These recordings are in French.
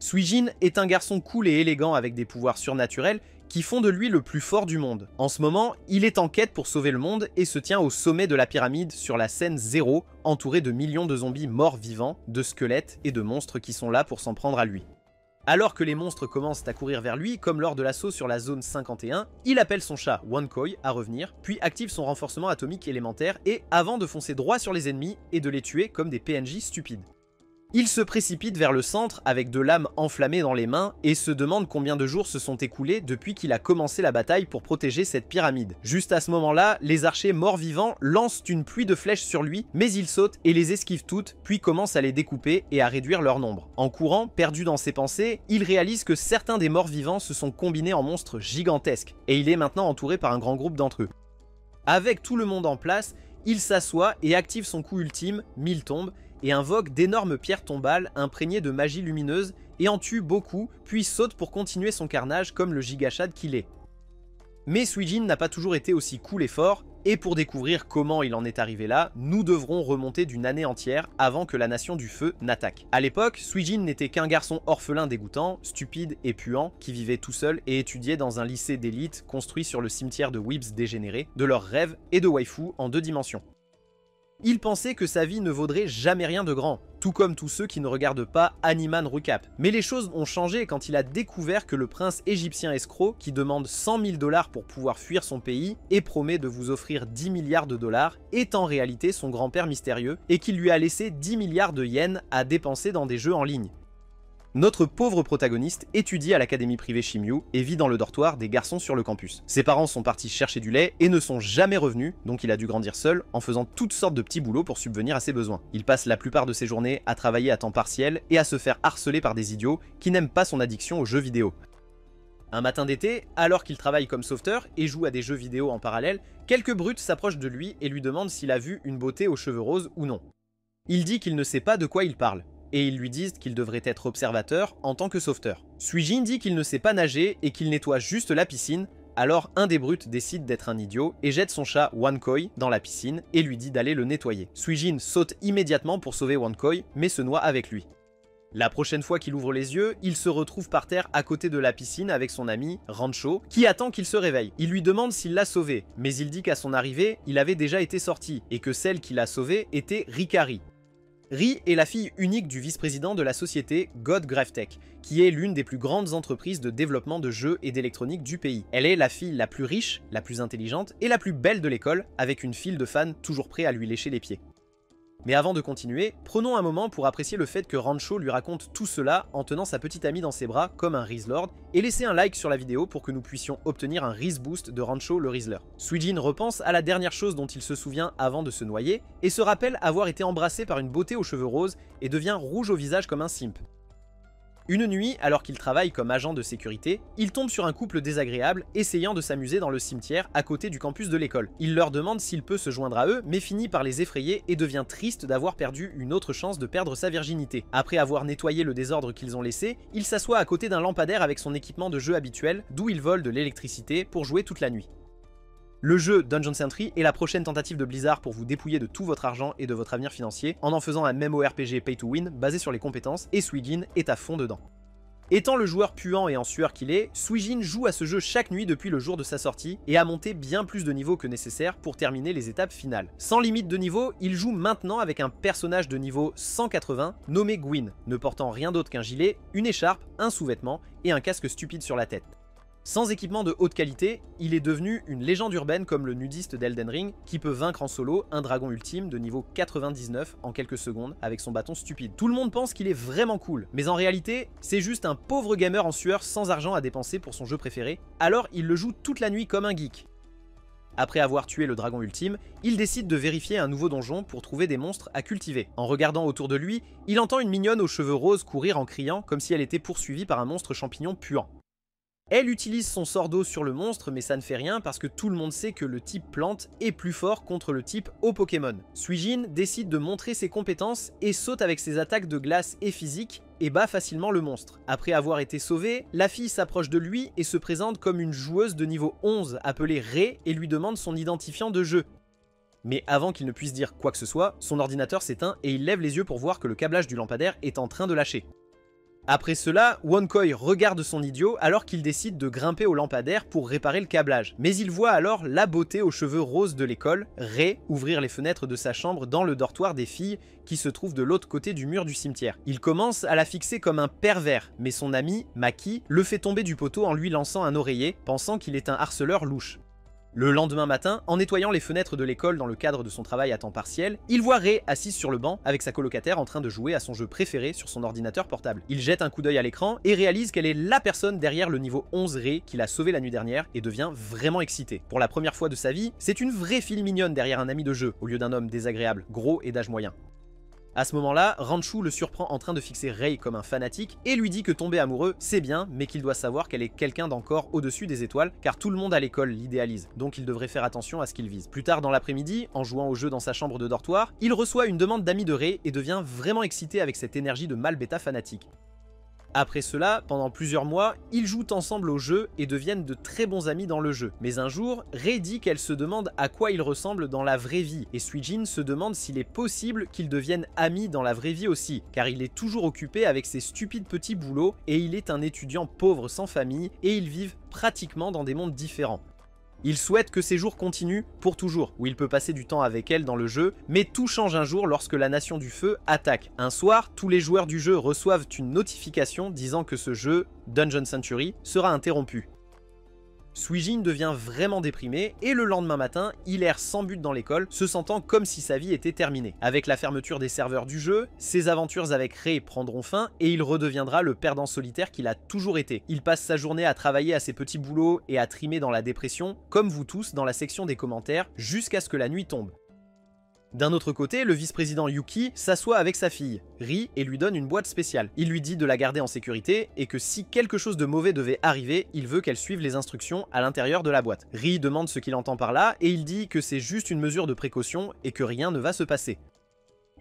Suijin est un garçon cool et élégant avec des pouvoirs surnaturels qui font de lui le plus fort du monde. En ce moment, il est en quête pour sauver le monde et se tient au sommet de la pyramide sur la scène 0, entouré de millions de zombies morts vivants, de squelettes et de monstres qui sont là pour s'en prendre à lui. Alors que les monstres commencent à courir vers lui, comme lors de l'assaut sur la zone 51, il appelle son chat Wankoi à revenir, puis active son renforcement atomique élémentaire et avant de foncer droit sur les ennemis et de les tuer comme des PNJ stupides. Il se précipite vers le centre avec de lames enflammées dans les mains et se demande combien de jours se sont écoulés depuis qu'il a commencé la bataille pour protéger cette pyramide. Juste à ce moment-là, les archers morts-vivants lancent une pluie de flèches sur lui, mais il saute et les esquive toutes, puis commence à les découper et à réduire leur nombre. En courant, perdu dans ses pensées, il réalise que certains des morts-vivants se sont combinés en monstres gigantesques, et il est maintenant entouré par un grand groupe d'entre eux. Avec tout le monde en place, il s'assoit et active son coup ultime, 1000 tombes, et invoque d'énormes pierres tombales imprégnées de magie lumineuse et en tue beaucoup, puis saute pour continuer son carnage comme le gigachad qu'il est. Mais Suijin n'a pas toujours été aussi cool et fort, et pour découvrir comment il en est arrivé là, nous devrons remonter d'une année entière avant que la Nation du Feu n'attaque. A l'époque, Suijin n'était qu'un garçon orphelin dégoûtant, stupide et puant, qui vivait tout seul et étudiait dans un lycée d'élite construit sur le cimetière de weebs dégénérés, de leurs rêves et de waifu en 2 dimensions. Il pensait que sa vie ne vaudrait jamais rien de grand, tout comme tous ceux qui ne regardent pas Animan Recap. Mais les choses ont changé quand il a découvert que le prince égyptien escroc, qui demande 100 000 $ pour pouvoir fuir son pays et promet de vous offrir 10 milliards de dollars, est en réalité son grand-père mystérieux et qu'il lui a laissé 10 milliards de yens à dépenser dans des jeux en ligne. Notre pauvre protagoniste étudie à l'académie privée Shimyu et vit dans le dortoir des garçons sur le campus. Ses parents sont partis chercher du lait et ne sont jamais revenus, donc il a dû grandir seul en faisant toutes sortes de petits boulots pour subvenir à ses besoins. Il passe la plupart de ses journées à travailler à temps partiel et à se faire harceler par des idiots qui n'aiment pas son addiction aux jeux vidéo. Un matin d'été, alors qu'il travaille comme sauveteur et joue à des jeux vidéo en parallèle, quelques brutes s'approchent de lui et lui demandent s'il a vu une beauté aux cheveux roses ou non. Il dit qu'il ne sait pas de quoi il parle, et ils lui disent qu'il devrait être observateur en tant que sauveteur. Suijin dit qu'il ne sait pas nager et qu'il nettoie juste la piscine, alors un des brutes décide d'être un idiot et jette son chat Wankoi dans la piscine et lui dit d'aller le nettoyer. Suijin saute immédiatement pour sauver Wankoi, mais se noie avec lui. La prochaine fois qu'il ouvre les yeux, il se retrouve par terre à côté de la piscine avec son ami, Rancho, qui attend qu'il se réveille. Il lui demande s'il l'a sauvé, mais il dit qu'à son arrivée, il avait déjà été sorti, et que celle qui l'a sauvé était Rikari. Ri est la fille unique du vice-président de la société God Gravetech, qui est l'une des plus grandes entreprises de développement de jeux et d'électronique du pays. Elle est la fille la plus riche, la plus intelligente et la plus belle de l'école, avec une file de fans toujours prêts à lui lécher les pieds. Mais avant de continuer, prenons un moment pour apprécier le fait que Rancho lui raconte tout cela en tenant sa petite amie dans ses bras comme un Rizzlord, et laissez un like sur la vidéo pour que nous puissions obtenir un Rizz Boost de Rancho le Rizzler. Suijin repense à la dernière chose dont il se souvient avant de se noyer, et se rappelle avoir été embrassé par une beauté aux cheveux roses et devient rouge au visage comme un simp. Une nuit, alors qu'il travaille comme agent de sécurité, il tombe sur un couple désagréable essayant de s'amuser dans le cimetière à côté du campus de l'école. Il leur demande s'il peut se joindre à eux, mais finit par les effrayer et devient triste d'avoir perdu une autre chance de perdre sa virginité. Après avoir nettoyé le désordre qu'ils ont laissé, il s'assoit à côté d'un lampadaire avec son équipement de jeu habituel, d'où il vole de l'électricité pour jouer toute la nuit. Le jeu Dungeon Sentry est la prochaine tentative de Blizzard pour vous dépouiller de tout votre argent et de votre avenir financier en faisant un MMORPG pay to win basé sur les compétences, et Suijin est à fond dedans. Étant le joueur puant et en sueur qu'il est, Suijin joue à ce jeu chaque nuit depuis le jour de sa sortie et a monté bien plus de niveaux que nécessaire pour terminer les étapes finales. Sans limite de niveau, il joue maintenant avec un personnage de niveau 180 nommé Gwyn, ne portant rien d'autre qu'un gilet, une écharpe, un sous-vêtement et un casque stupide sur la tête. Sans équipement de haute qualité, il est devenu une légende urbaine comme le nudiste d'Elden Ring qui peut vaincre en solo un dragon ultime de niveau 99 en quelques secondes avec son bâton stupide. Tout le monde pense qu'il est vraiment cool, mais en réalité, c'est juste un pauvre gamer en sueur sans argent à dépenser pour son jeu préféré, alors il le joue toute la nuit comme un geek. Après avoir tué le dragon ultime, il décide de vérifier un nouveau donjon pour trouver des monstres à cultiver. En regardant autour de lui, il entend une mignonne aux cheveux roses courir en criant comme si elle était poursuivie par un monstre champignon puant. Elle utilise son sort d'eau sur le monstre, mais ça ne fait rien parce que tout le monde sait que le type plante est plus fort contre le type eau Pokémon. Suijin décide de montrer ses compétences et saute avec ses attaques de glace et physique et bat facilement le monstre. Après avoir été sauvée, la fille s'approche de lui et se présente comme une joueuse de niveau 11 appelée Rei et lui demande son identifiant de jeu. Mais avant qu'il ne puisse dire quoi que ce soit, son ordinateur s'éteint et il lève les yeux pour voir que le câblage du lampadaire est en train de lâcher. Après cela, Wonkoi regarde son idiot alors qu'il décide de grimper au lampadaire pour réparer le câblage. Mais il voit alors la beauté aux cheveux roses de l'école, Rei, ouvrir les fenêtres de sa chambre dans le dortoir des filles qui se trouve de l'autre côté du mur du cimetière. Il commence à la fixer comme un pervers, mais son ami, Maki, le fait tomber du poteau en lui lançant un oreiller, pensant qu'il est un harceleur louche. Le lendemain matin, en nettoyant les fenêtres de l'école dans le cadre de son travail à temps partiel, il voit Rei assise sur le banc avec sa colocataire en train de jouer à son jeu préféré sur son ordinateur portable. Il jette un coup d'œil à l'écran et réalise qu'elle est la personne derrière le niveau 11 Rei qu'il a sauvé la nuit dernière et devient vraiment excité. Pour la première fois de sa vie, c'est une vraie fille mignonne derrière un ami de jeu, au lieu d'un homme désagréable, gros et d'âge moyen. À ce moment-là, Ranchu le surprend en train de fixer Rei comme un fanatique et lui dit que tomber amoureux c'est bien, mais qu'il doit savoir qu'elle est quelqu'un d'encore au-dessus des étoiles, car tout le monde à l'école l'idéalise, donc il devrait faire attention à ce qu'il vise. Plus tard dans l'après-midi, en jouant au jeu dans sa chambre de dortoir, il reçoit une demande d'ami de Rei et devient vraiment excité avec cette énergie de mâle bêta fanatique. Après cela, pendant plusieurs mois, ils jouent ensemble au jeu et deviennent de très bons amis dans le jeu. Mais un jour, Rei dit qu'elle se demande à quoi il ressemble dans la vraie vie, et Suijin se demande s'il est possible qu'ils deviennent amis dans la vraie vie aussi, car il est toujours occupé avec ses stupides petits boulots, et il est un étudiant pauvre sans famille, et ils vivent pratiquement dans des mondes différents. Il souhaite que ses jours continuent pour toujours, où il peut passer du temps avec elle dans le jeu, mais tout change un jour lorsque la Nation du Feu attaque. Un soir, tous les joueurs du jeu reçoivent une notification disant que ce jeu, Dungeon Century, sera interrompu. Suijin devient vraiment déprimé et le lendemain matin, il erre sans but dans l'école, se sentant comme si sa vie était terminée. Avec la fermeture des serveurs du jeu, ses aventures avec Rei prendront fin et il redeviendra le perdant solitaire qu'il a toujours été. Il passe sa journée à travailler à ses petits boulots et à trimer dans la dépression, comme vous tous dans la section des commentaires, jusqu'à ce que la nuit tombe. D'un autre côté, le vice-président Yuki s'assoit avec sa fille, Ri, et lui donne une boîte spéciale. Il lui dit de la garder en sécurité et que si quelque chose de mauvais devait arriver, il veut qu'elle suive les instructions à l'intérieur de la boîte. Ri demande ce qu'il entend par là et il dit que c'est juste une mesure de précaution et que rien ne va se passer.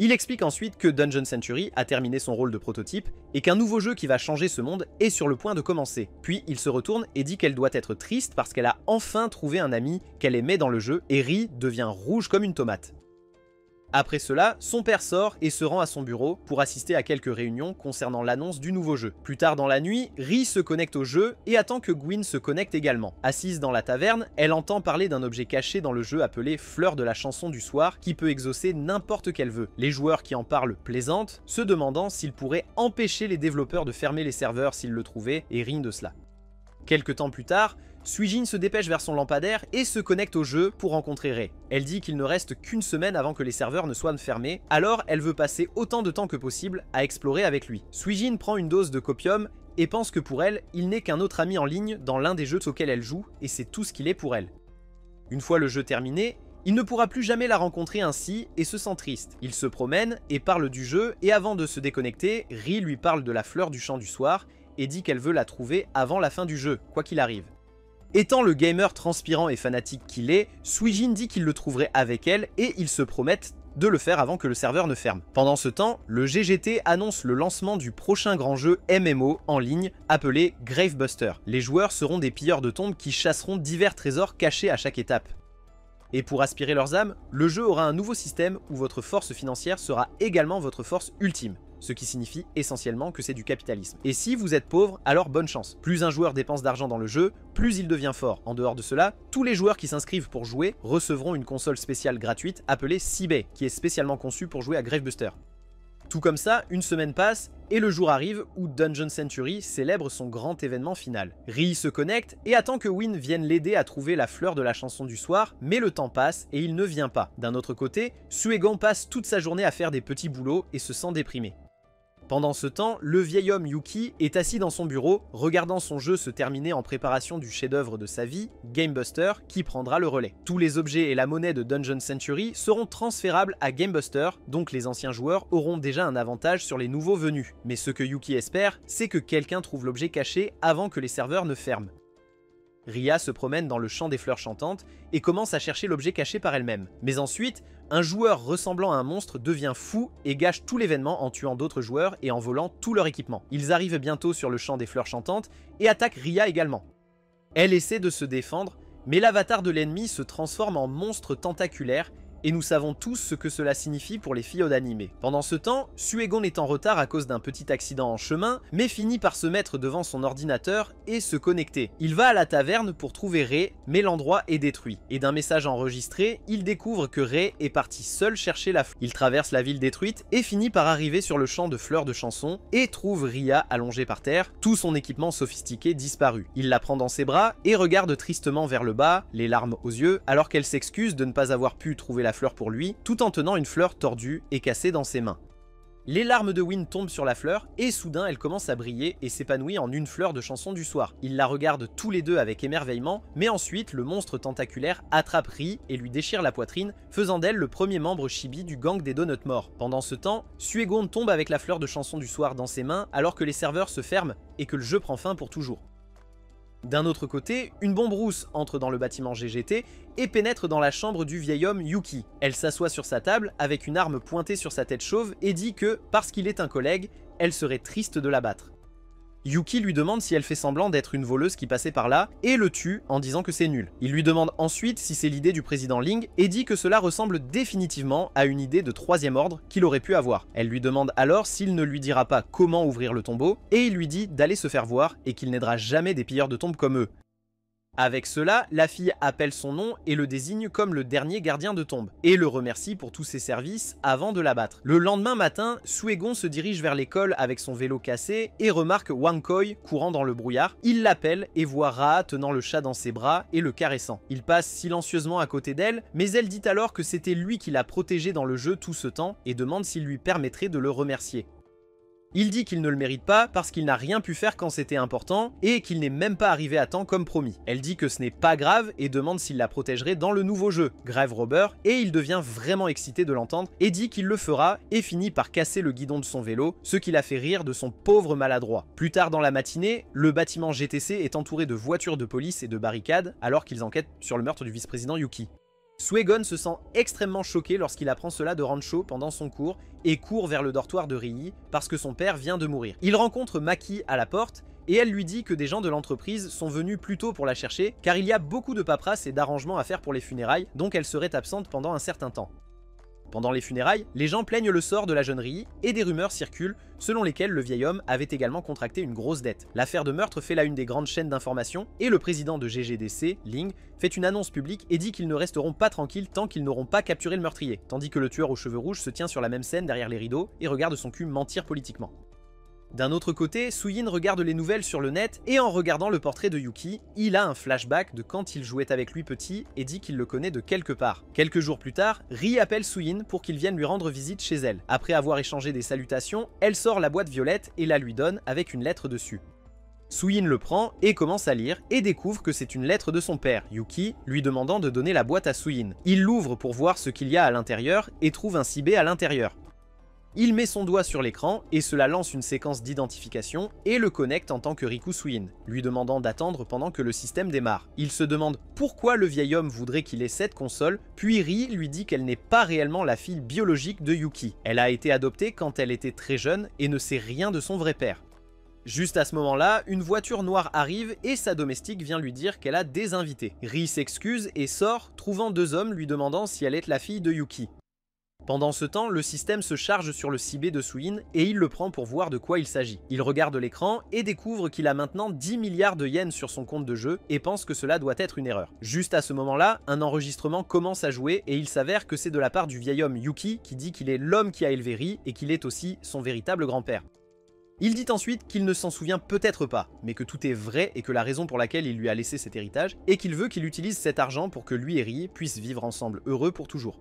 Il explique ensuite que Dungeon Century a terminé son rôle de prototype et qu'un nouveau jeu qui va changer ce monde est sur le point de commencer. Puis il se retourne et dit qu'elle doit être triste parce qu'elle a enfin trouvé un ami qu'elle aimait dans le jeu et Ri devient rouge comme une tomate. Après cela, son père sort et se rend à son bureau pour assister à quelques réunions concernant l'annonce du nouveau jeu. Plus tard dans la nuit, Ri se connecte au jeu et attend que Gwyn se connecte également. Assise dans la taverne, elle entend parler d'un objet caché dans le jeu appelé Fleur de la chanson du soir qui peut exaucer n'importe quel vœu. Les joueurs qui en parlent plaisantent, se demandant s'ils pourraient empêcher les développeurs de fermer les serveurs s'ils le trouvaient et rient de cela. Quelque temps plus tard, Suijin se dépêche vers son lampadaire et se connecte au jeu pour rencontrer Rei. Elle dit qu'il ne reste qu'une semaine avant que les serveurs ne soient fermés, alors elle veut passer autant de temps que possible à explorer avec lui. Suijin prend une dose de copium et pense que pour elle, il n'est qu'un autre ami en ligne dans l'un des jeux auxquels elle joue et c'est tout ce qu'il est pour elle. Une fois le jeu terminé, il ne pourra plus jamais la rencontrer ainsi et se sent triste. Il se promène et parle du jeu et avant de se déconnecter, Ri lui parle de la fleur du chant du soir et dit qu'elle veut la trouver avant la fin du jeu, quoi qu'il arrive. Étant le gamer transpirant et fanatique qu'il est, Suijin dit qu'il le trouverait avec elle et ils se promettent de le faire avant que le serveur ne ferme. Pendant ce temps, le GGT annonce le lancement du prochain grand jeu MMO en ligne appelé Gravebuster. Les joueurs seront des pilleurs de tombes qui chasseront divers trésors cachés à chaque étape. Et pour aspirer leurs âmes, le jeu aura un nouveau système où votre force financière sera également votre force ultime. Ce qui signifie essentiellement que c'est du capitalisme. Et si vous êtes pauvre, alors bonne chance. Plus un joueur dépense d'argent dans le jeu, plus il devient fort. En dehors de cela, tous les joueurs qui s'inscrivent pour jouer recevront une console spéciale gratuite appelée Seabay, qui est spécialement conçue pour jouer à Gravebuster. Tout comme ça, une semaine passe, et le jour arrive où Dungeon Century célèbre son grand événement final. Ri se connecte et attend que Wynne vienne l'aider à trouver la fleur de la chanson du soir, mais le temps passe et il ne vient pas. D'un autre côté, Suegon passe toute sa journée à faire des petits boulots et se sent déprimé. Pendant ce temps, le vieil homme Yuki est assis dans son bureau, regardant son jeu se terminer en préparation du chef-d'œuvre de sa vie, Gamebuster, qui prendra le relais. Tous les objets et la monnaie de Dungeon Century seront transférables à Gamebuster, donc les anciens joueurs auront déjà un avantage sur les nouveaux venus. Mais ce que Yuki espère, c'est que quelqu'un trouve l'objet caché avant que les serveurs ne ferment. Ria se promène dans le champ des fleurs chantantes et commence à chercher l'objet caché par elle-même. Mais ensuite, un joueur ressemblant à un monstre devient fou et gâche tout l'événement en tuant d'autres joueurs et en volant tout leur équipement. Ils arrivent bientôt sur le champ des fleurs chantantes et attaquent Ria également. Elle essaie de se défendre, mais l'avatar de l'ennemi se transforme en monstre tentaculaire et nous savons tous ce que cela signifie pour les filles d'anime. Pendant ce temps, Suegon est en retard à cause d'un petit accident en chemin, mais finit par se mettre devant son ordinateur et se connecter. Il va à la taverne pour trouver Rei, mais l'endroit est détruit. Et d'un message enregistré, il découvre que Rei est parti seul chercher la fleur. Il traverse la ville détruite et finit par arriver sur le champ de fleurs de chanson et trouve Ria allongée par terre, tout son équipement sophistiqué disparu. Il la prend dans ses bras et regarde tristement vers le bas, les larmes aux yeux, alors qu'elle s'excuse de ne pas avoir pu trouver la fleur pour lui, tout en tenant une fleur tordue et cassée dans ses mains. Les larmes de Win tombent sur la fleur et soudain elle commence à briller et s'épanouit en une fleur de chanson du soir. Ils la regardent tous les deux avec émerveillement, mais ensuite le monstre tentaculaire attrape Ri et lui déchire la poitrine, faisant d'elle le premier membre chibi du gang des Donuts morts. Pendant ce temps, Suegon tombe avec la fleur de chanson du soir dans ses mains alors que les serveurs se ferment et que le jeu prend fin pour toujours. D'un autre côté, une bombe rousse entre dans le bâtiment GGT et pénètre dans la chambre du vieil homme Yuki. Elle s'assoit sur sa table avec une arme pointée sur sa tête chauve et dit que, parce qu'il est un collègue, elle serait triste de l'abattre. Yuki lui demande si elle fait semblant d'être une voleuse qui passait par là et le tue en disant que c'est nul. Il lui demande ensuite si c'est l'idée du président Ling et dit que cela ressemble définitivement à une idée de troisième ordre qu'il aurait pu avoir. Elle lui demande alors s'il ne lui dira pas comment ouvrir le tombeau et il lui dit d'aller se faire voir et qu'il n'aidera jamais des pilleurs de tombes comme eux. Avec cela, la fille appelle son nom et le désigne comme le dernier gardien de tombe, et le remercie pour tous ses services avant de l'abattre. Le lendemain matin, Suegon se dirige vers l'école avec son vélo cassé et remarque Wang Koi courant dans le brouillard. Il l'appelle et voit Raa tenant le chat dans ses bras et le caressant. Il passe silencieusement à côté d'elle, mais elle dit alors que c'était lui qui l'a protégée dans le jeu tout ce temps et demande s'il lui permettrait de le remercier. Il dit qu'il ne le mérite pas parce qu'il n'a rien pu faire quand c'était important et qu'il n'est même pas arrivé à temps comme promis. Elle dit que ce n'est pas grave et demande s'il la protégerait dans le nouveau jeu, Grave Robber, et il devient vraiment excité de l'entendre et dit qu'il le fera et finit par casser le guidon de son vélo, ce qui l'a fait rire de son pauvre maladroit. Plus tard dans la matinée, le bâtiment GTC est entouré de voitures de police et de barricades alors qu'ils enquêtent sur le meurtre du vice-président Yuki. Suegon se sent extrêmement choqué lorsqu'il apprend cela de Rancho pendant son cours et court vers le dortoir de Rii parce que son père vient de mourir. Il rencontre Maki à la porte et elle lui dit que des gens de l'entreprise sont venus plus tôt pour la chercher car il y a beaucoup de paperasse et d'arrangements à faire pour les funérailles, donc elle serait absente pendant un certain temps. Pendant les funérailles, les gens plaignent le sort de la jeune Rii et des rumeurs circulent selon lesquelles le vieil homme avait également contracté une grosse dette. L'affaire de meurtre fait la une des grandes chaînes d'information et le président de GGDC, Ling, fait une annonce publique et dit qu'ils ne resteront pas tranquilles tant qu'ils n'auront pas capturé le meurtrier, tandis que le tueur aux cheveux rouges se tient sur la même scène derrière les rideaux et regarde son cul mentir politiquement. D'un autre côté, Suyin regarde les nouvelles sur le net et en regardant le portrait de Yuki, il a un flashback de quand il jouait avec lui petit et dit qu'il le connaît de quelque part. Quelques jours plus tard, Rii appelle Suyin pour qu'il vienne lui rendre visite chez elle. Après avoir échangé des salutations, elle sort la boîte violette et la lui donne avec une lettre dessus. Suyin le prend et commence à lire et découvre que c'est une lettre de son père, Yuki, lui demandant de donner la boîte à Suyin. Il l'ouvre pour voir ce qu'il y a à l'intérieur et trouve un cibé à l'intérieur. Il met son doigt sur l'écran et cela lance une séquence d'identification et le connecte en tant que Riku Suyin, lui demandant d'attendre pendant que le système démarre. Il se demande pourquoi le vieil homme voudrait qu'il ait cette console, puis Rii lui dit qu'elle n'est pas réellement la fille biologique de Yuki. Elle a été adoptée quand elle était très jeune et ne sait rien de son vrai père. Juste à ce moment-là, une voiture noire arrive et sa domestique vient lui dire qu'elle a des invités. Rii s'excuse et sort, trouvant deux hommes lui demandant si elle est la fille de Yuki. Pendant ce temps, le système se charge sur le cibé de Suyin et il le prend pour voir de quoi il s'agit. Il regarde l'écran et découvre qu'il a maintenant 10 milliards de yens sur son compte de jeu et pense que cela doit être une erreur. Juste à ce moment-là, un enregistrement commence à jouer et il s'avère que c'est de la part du vieil homme Yuki qui dit qu'il est l'homme qui a élevé Rii et qu'il est aussi son véritable grand-père. Il dit ensuite qu'il ne s'en souvient peut-être pas, mais que tout est vrai et que la raison pour laquelle il lui a laissé cet héritage est qu'il veut qu'il utilise cet argent pour que lui et Rii puissent vivre ensemble heureux pour toujours.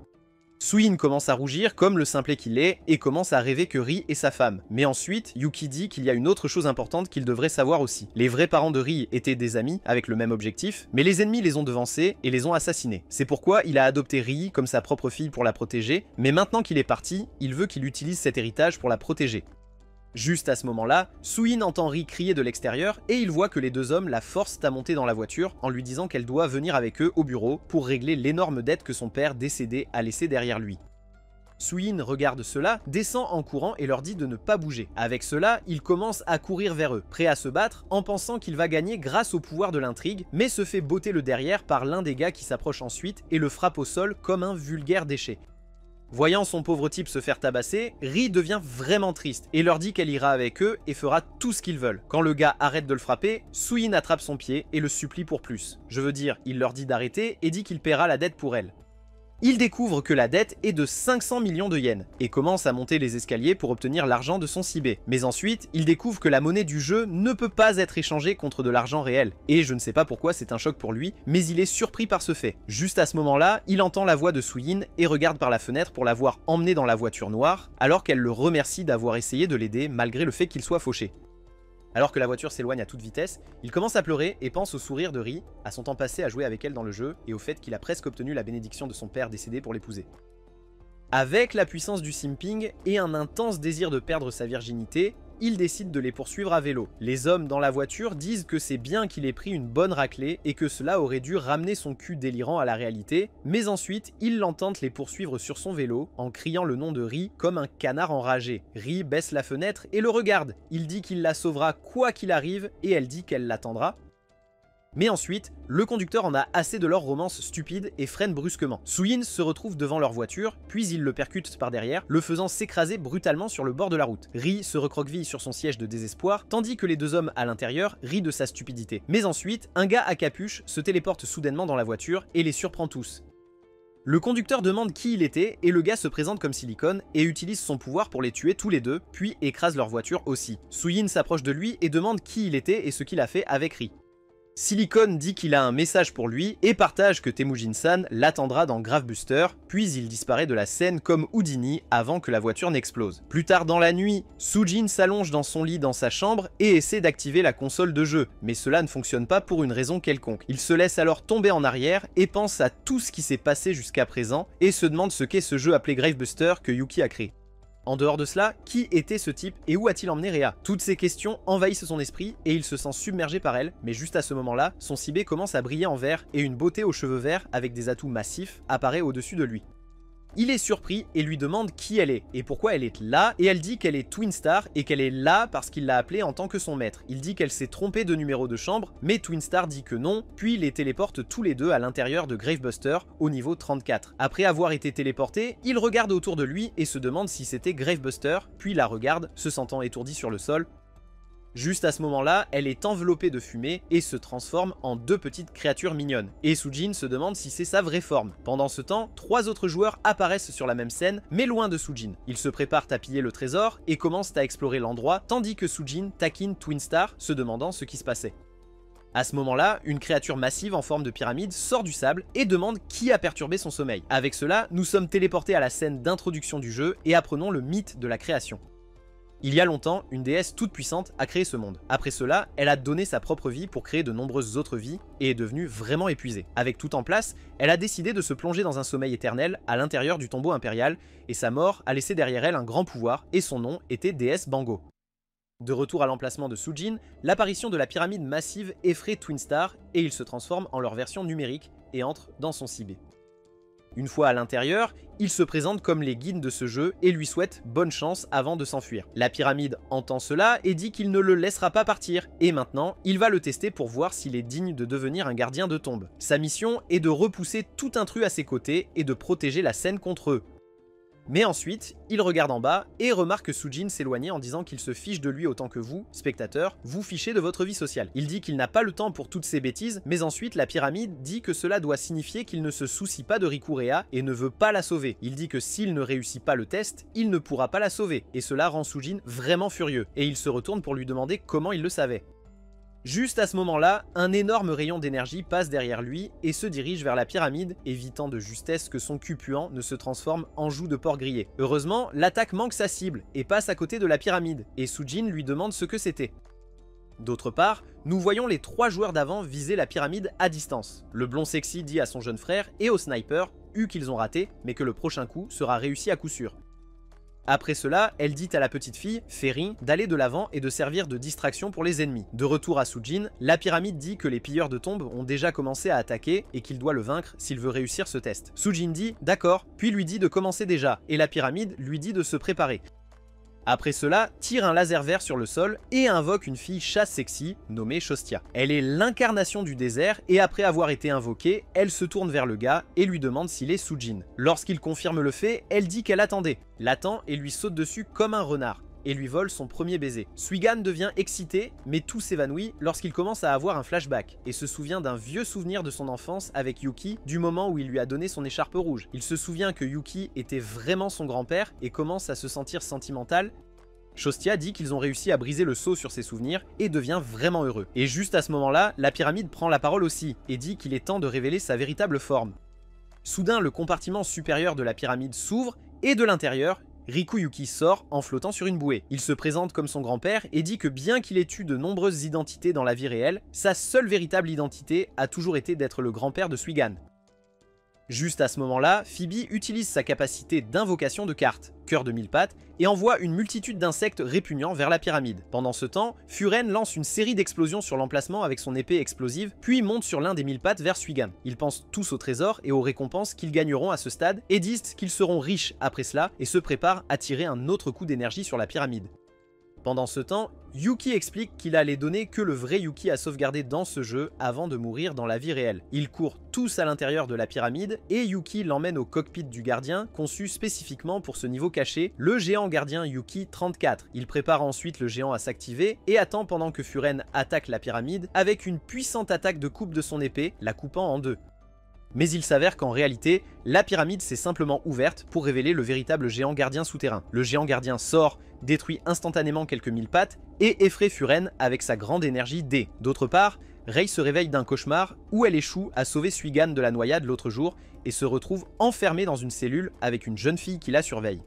Suyin commence à rougir comme le simplet qu'il est et commence à rêver que Rii est sa femme. Mais ensuite, Yuki dit qu'il y a une autre chose importante qu'il devrait savoir aussi. Les vrais parents de Rii étaient des amis avec le même objectif, mais les ennemis les ont devancés et les ont assassinés. C'est pourquoi il a adopté Rii comme sa propre fille pour la protéger, mais maintenant qu'il est parti, il veut qu'il utilise cet héritage pour la protéger. Juste à ce moment-là, Suyin entend Rii crier de l'extérieur et il voit que les deux hommes la forcent à monter dans la voiture en lui disant qu'elle doit venir avec eux au bureau pour régler l'énorme dette que son père décédé a laissée derrière lui. Suyin regarde cela, descend en courant et leur dit de ne pas bouger. Avec cela, il commence à courir vers eux, prêt à se battre en pensant qu'il va gagner grâce au pouvoir de l'intrigue, mais se fait botter le derrière par l'un des gars qui s'approche ensuite et le frappe au sol comme un vulgaire déchet. Voyant son pauvre type se faire tabasser, Ri devient vraiment triste et leur dit qu'elle ira avec eux et fera tout ce qu'ils veulent. Quand le gars arrête de le frapper, Suyin attrape son pied et le supplie pour plus. Je veux dire, il leur dit d'arrêter et dit qu'il paiera la dette pour elle. Il découvre que la dette est de 500 millions de yens et commence à monter les escaliers pour obtenir l'argent de son Sibé. Mais ensuite, il découvre que la monnaie du jeu ne peut pas être échangée contre de l'argent réel. Et je ne sais pas pourquoi c'est un choc pour lui, mais il est surpris par ce fait. Juste à ce moment-là, il entend la voix de Suyin et regarde par la fenêtre pour la voir emmenée dans la voiture noire, alors qu'elle le remercie d'avoir essayé de l'aider malgré le fait qu'il soit fauché. Alors que la voiture s'éloigne à toute vitesse, il commence à pleurer et pense au sourire de Ri, à son temps passé à jouer avec elle dans le jeu et au fait qu'il a presque obtenu la bénédiction de son père décédé pour l'épouser. Avec la puissance du simping et un intense désir de perdre sa virginité, il décide de les poursuivre à vélo. Les hommes dans la voiture disent que c'est bien qu'il ait pris une bonne raclée et que cela aurait dû ramener son cul délirant à la réalité, mais ensuite ils l'entendent les poursuivre sur son vélo en criant le nom de Ri comme un canard enragé. Ri baisse la fenêtre et le regarde. Il dit qu'il la sauvera quoi qu'il arrive et elle dit qu'elle l'attendra. Mais ensuite, le conducteur en a assez de leur romance stupide et freine brusquement. Suyin se retrouve devant leur voiture, puis il le percute par derrière, le faisant s'écraser brutalement sur le bord de la route. Ri se recroqueville sur son siège de désespoir, tandis que les deux hommes à l'intérieur rient de sa stupidité. Mais ensuite, un gars à capuche se téléporte soudainement dans la voiture et les surprend tous. Le conducteur demande qui il était et le gars se présente comme Silicon et utilise son pouvoir pour les tuer tous les deux, puis écrase leur voiture aussi. Suyin s'approche de lui et demande qui il était et ce qu'il a fait avec Ri. Silicon dit qu'il a un message pour lui et partage que Temujin-san l'attendra dans Gravebuster, puis il disparaît de la scène comme Houdini avant que la voiture n'explose. Plus tard dans la nuit, Sujin s'allonge dans son lit dans sa chambre et essaie d'activer la console de jeu, mais cela ne fonctionne pas pour une raison quelconque. Il se laisse alors tomber en arrière et pense à tout ce qui s'est passé jusqu'à présent et se demande ce qu'est ce jeu appelé Gravebuster que Yuki a créé. En dehors de cela, qui était ce type et où a-t-il emmené Rhea? Toutes ces questions envahissent son esprit et il se sent submergé par elle, mais juste à ce moment-là, son Sibé commence à briller en vert et une beauté aux cheveux verts avec des atouts massifs apparaît au-dessus de lui. Il est surpris et lui demande qui elle est et pourquoi elle est là, et elle dit qu'elle est Twinstar et qu'elle est là parce qu'il l'a appelée en tant que son maître. Il dit qu'elle s'est trompée de numéro de chambre, mais Twinstar dit que non, puis les téléporte tous les deux à l'intérieur de Gravebuster au niveau 34. Après avoir été téléporté, il regarde autour de lui et se demande si c'était Gravebuster, puis la regarde, se sentant étourdi sur le sol. Juste à ce moment-là, elle est enveloppée de fumée et se transforme en deux petites créatures mignonnes. Et Sujin se demande si c'est sa vraie forme. Pendant ce temps, 3 autres joueurs apparaissent sur la même scène, mais loin de Sujin. Ils se préparent à piller le trésor et commencent à explorer l'endroit, tandis que Sujin taquine Twinstar, se demandant ce qui se passait. À ce moment-là, une créature massive en forme de pyramide sort du sable et demande qui a perturbé son sommeil. Avec cela, nous sommes téléportés à la scène d'introduction du jeu et apprenons le mythe de la création. Il y a longtemps, une déesse toute puissante a créé ce monde. Après cela, elle a donné sa propre vie pour créer de nombreuses autres vies et est devenue vraiment épuisée. Avec tout en place, elle a décidé de se plonger dans un sommeil éternel à l'intérieur du tombeau impérial et sa mort a laissé derrière elle un grand pouvoir et son nom était déesse Bango. De retour à l'emplacement de Sujin, l'apparition de la pyramide massive effraie Twinstar et ils se transforment en leur version numérique et entrent dans son Sibé. Une fois à l'intérieur, il se présente comme les guides de ce jeu et lui souhaite bonne chance avant de s'enfuir. La pyramide entend cela et dit qu'il ne le laissera pas partir, et maintenant, il va le tester pour voir s'il est digne de devenir un gardien de tombe. Sa mission est de repousser tout intrus à ses côtés et de protéger la scène contre eux. Mais ensuite, il regarde en bas et remarque Sujin s'éloigner en disant qu'il se fiche de lui autant que vous, spectateurs, vous fichez de votre vie sociale. Il dit qu'il n'a pas le temps pour toutes ces bêtises, mais ensuite la pyramide dit que cela doit signifier qu'il ne se soucie pas de Rikurea et ne veut pas la sauver. Il dit que s'il ne réussit pas le test, il ne pourra pas la sauver, et cela rend Sujin vraiment furieux, et il se retourne pour lui demander comment il le savait. Juste à ce moment-là, un énorme rayon d'énergie passe derrière lui et se dirige vers la pyramide, évitant de justesse que son cul puant ne se transforme en joue de porc grillé. Heureusement, l'attaque manque sa cible et passe à côté de la pyramide, et Sujin lui demande ce que c'était. D'autre part, nous voyons les 3 joueurs d'avant viser la pyramide à distance. Le blond sexy dit à son jeune frère et au sniper, qu'ils ont raté, mais que le prochain coup sera réussi à coup sûr. Après cela, elle dit à la petite fille, Fairy, d'aller de l'avant et de servir de distraction pour les ennemis. De retour à Sujin, la pyramide dit que les pilleurs de tombes ont déjà commencé à attaquer et qu'il doit le vaincre s'il veut réussir ce test. Sujin dit d'accord, puis lui dit de commencer déjà, et la pyramide lui dit de se préparer. Après cela, tire un laser vert sur le sol et invoque une fille chasse sexy nommée Shostia. Elle est l'incarnation du désert et après avoir été invoquée, elle se tourne vers le gars et lui demande s'il est Sujin. Lorsqu'il confirme le fait, elle dit qu'elle attendait, l'attend et lui saute dessus comme un renard et lui vole son premier baiser. Suigan devient excité, mais tout s'évanouit lorsqu'il commence à avoir un flashback et se souvient d'un vieux souvenir de son enfance avec Yuki du moment où il lui a donné son écharpe rouge. Il se souvient que Yuki était vraiment son grand-père et commence à se sentir sentimental. Shostia dit qu'ils ont réussi à briser le sceau sur ses souvenirs et devient vraiment heureux. Et juste à ce moment-là, la pyramide prend la parole aussi et dit qu'il est temps de révéler sa véritable forme. Soudain, le compartiment supérieur de la pyramide s'ouvre et de l'intérieur, Rikuyuki sort en flottant sur une bouée. Il se présente comme son grand-père et dit que bien qu'il ait eu de nombreuses identités dans la vie réelle, sa seule véritable identité a toujours été d'être le grand-père de Suigan. Juste à ce moment-là, Phoebe utilise sa capacité d'invocation de cartes, cœur de mille pattes, et envoie une multitude d'insectes répugnants vers la pyramide. Pendant ce temps, Furen lance une série d'explosions sur l'emplacement avec son épée explosive, puis monte sur l'un des mille pattes vers Suigan. Ils pensent tous au trésor et aux récompenses qu'ils gagneront à ce stade, et disent qu'ils seront riches après cela, et se préparent à tirer un autre coup d'énergie sur la pyramide. Pendant ce temps, Yuki explique qu'il allait donner que le vrai Yuki à sauvegarder dans ce jeu avant de mourir dans la vie réelle. Ils courent tous à l'intérieur de la pyramide et Yuki l'emmène au cockpit du gardien conçu spécifiquement pour ce niveau caché, le géant gardien Yuki 34. Il prépare ensuite le géant à s'activer et attend pendant que Furen attaque la pyramide avec une puissante attaque de coupe de son épée, la coupant en deux. Mais il s'avère qu'en réalité, la pyramide s'est simplement ouverte pour révéler le véritable géant gardien souterrain. Le géant gardien sort, détruit instantanément quelques mille pattes et effraie Furen avec sa grande énergie D. D'autre part, Rei se réveille d'un cauchemar où elle échoue à sauver Suigan de la noyade l'autre jour et se retrouve enfermée dans une cellule avec une jeune fille qui la surveille.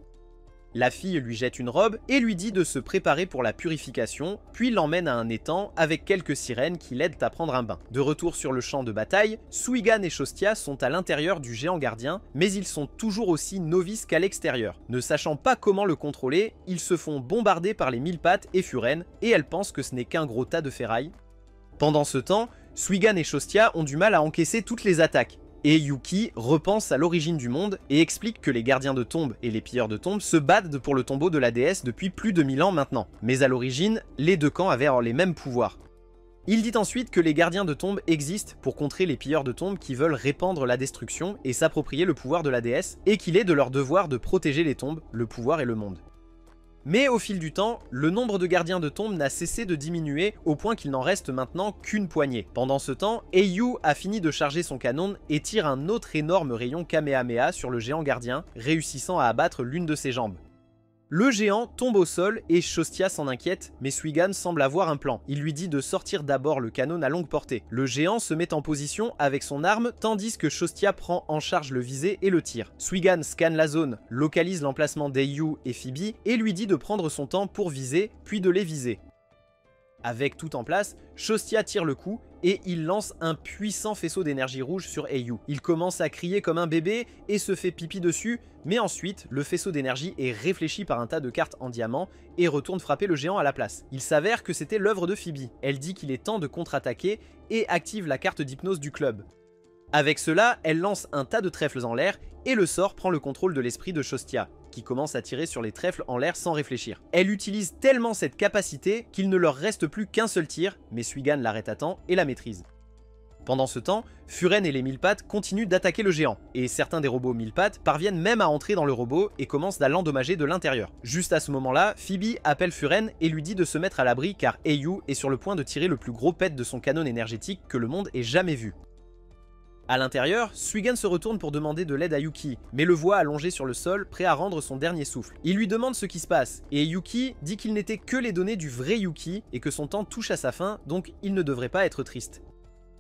La fille lui jette une robe et lui dit de se préparer pour la purification, puis l'emmène à un étang avec quelques sirènes qui l'aident à prendre un bain. De retour sur le champ de bataille, Suigan et Shostia sont à l'intérieur du géant gardien, mais ils sont toujours aussi novices qu'à l'extérieur. Ne sachant pas comment le contrôler, ils se font bombarder par les mille pattes et Furen, et elles pensent que ce n'est qu'un gros tas de ferraille. Pendant ce temps, Suigan et Shostia ont du mal à encaisser toutes les attaques. Et Yuki repense à l'origine du monde et explique que les gardiens de tombes et les pilleurs de tombes se battent pour le tombeau de la déesse depuis plus de 1000 ans maintenant. Mais à l'origine, les deux camps avaient les mêmes pouvoirs. Il dit ensuite que les gardiens de tombes existent pour contrer les pilleurs de tombes qui veulent répandre la destruction et s'approprier le pouvoir de la déesse, et qu'il est de leur devoir de protéger les tombes, le pouvoir et le monde. Mais au fil du temps, le nombre de gardiens de tombes n'a cessé de diminuer au point qu'il n'en reste maintenant qu'une poignée. Pendant ce temps, Eiyu a fini de charger son canon et tire un autre énorme rayon Kamehameha sur le géant gardien, réussissant à abattre l'une de ses jambes. Le géant tombe au sol et Shostia s'en inquiète, mais Suigan semble avoir un plan. Il lui dit de sortir d'abord le canon à longue portée. Le géant se met en position avec son arme, tandis que Shostia prend en charge le visé et le tire. Suigan scanne la zone, localise l'emplacement d'Eiyu et Phoebe et lui dit de prendre son temps pour viser, puis de les viser. Avec tout en place, Shostia tire le coup et il lance un puissant faisceau d'énergie rouge sur Eiyu. Il commence à crier comme un bébé et se fait pipi dessus, mais ensuite, le faisceau d'énergie est réfléchi par un tas de cartes en diamant et retourne frapper le géant à la place. Il s'avère que c'était l'œuvre de Phoebe. Elle dit qu'il est temps de contre-attaquer et active la carte d'hypnose du club. Avec cela, elle lance un tas de trèfles en l'air et le sort prend le contrôle de l'esprit de Shostia, qui commence à tirer sur les trèfles en l'air sans réfléchir. Elle utilise tellement cette capacité qu'il ne leur reste plus qu'un seul tir, mais Suigan l'arrête à temps et la maîtrise. Pendant ce temps, Furen et les mille pattes continuent d'attaquer le géant, et certains des robots mille pattes parviennent même à entrer dans le robot et commencent à l'endommager de l'intérieur. Juste à ce moment-là, Phoebe appelle Furen et lui dit de se mettre à l'abri car Eiyu est sur le point de tirer le plus gros pet de son canon énergétique que le monde ait jamais vu. À l'intérieur, Suigan se retourne pour demander de l'aide à Yuki, mais le voit allongé sur le sol, prêt à rendre son dernier souffle. Il lui demande ce qui se passe, et Yuki dit qu'il n'était que les données du vrai Yuki et que son temps touche à sa fin, donc il ne devrait pas être triste.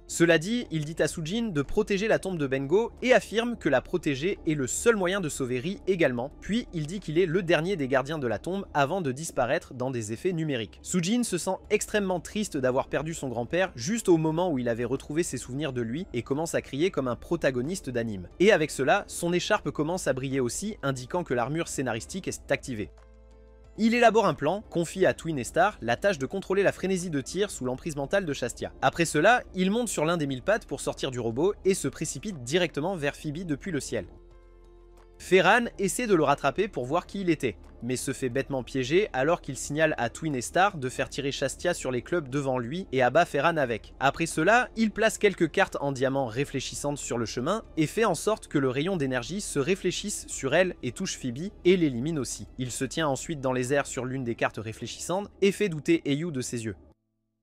Cela dit, il dit à Sujin de protéger la tombe de Bengo et affirme que la protéger est le seul moyen de sauver Ri également, puis il dit qu'il est le dernier des gardiens de la tombe avant de disparaître dans des effets numériques. Sujin se sent extrêmement triste d'avoir perdu son grand-père juste au moment où il avait retrouvé ses souvenirs de lui et commence à crier comme un protagoniste d'anime. Et avec cela, son écharpe commence à briller aussi, indiquant que l'armure scénaristique est activée. Il élabore un plan, confie à Twin et Star la tâche de contrôler la frénésie de tir sous l'emprise mentale de Shastia. Après cela, il monte sur l'un des 1000 pattes pour sortir du robot et se précipite directement vers Phoebe depuis le ciel. Ferran essaie de le rattraper pour voir qui il était, mais se fait bêtement piéger alors qu'il signale à Twin et Star de faire tirer Shastia sur les clubs devant lui et abat Ferran avec. Après cela, il place quelques cartes en diamant réfléchissantes sur le chemin et fait en sorte que le rayon d'énergie se réfléchisse sur elle et touche Phoebe et l'élimine aussi. Il se tient ensuite dans les airs sur l'une des cartes réfléchissantes et fait douter Eiyuu de ses yeux.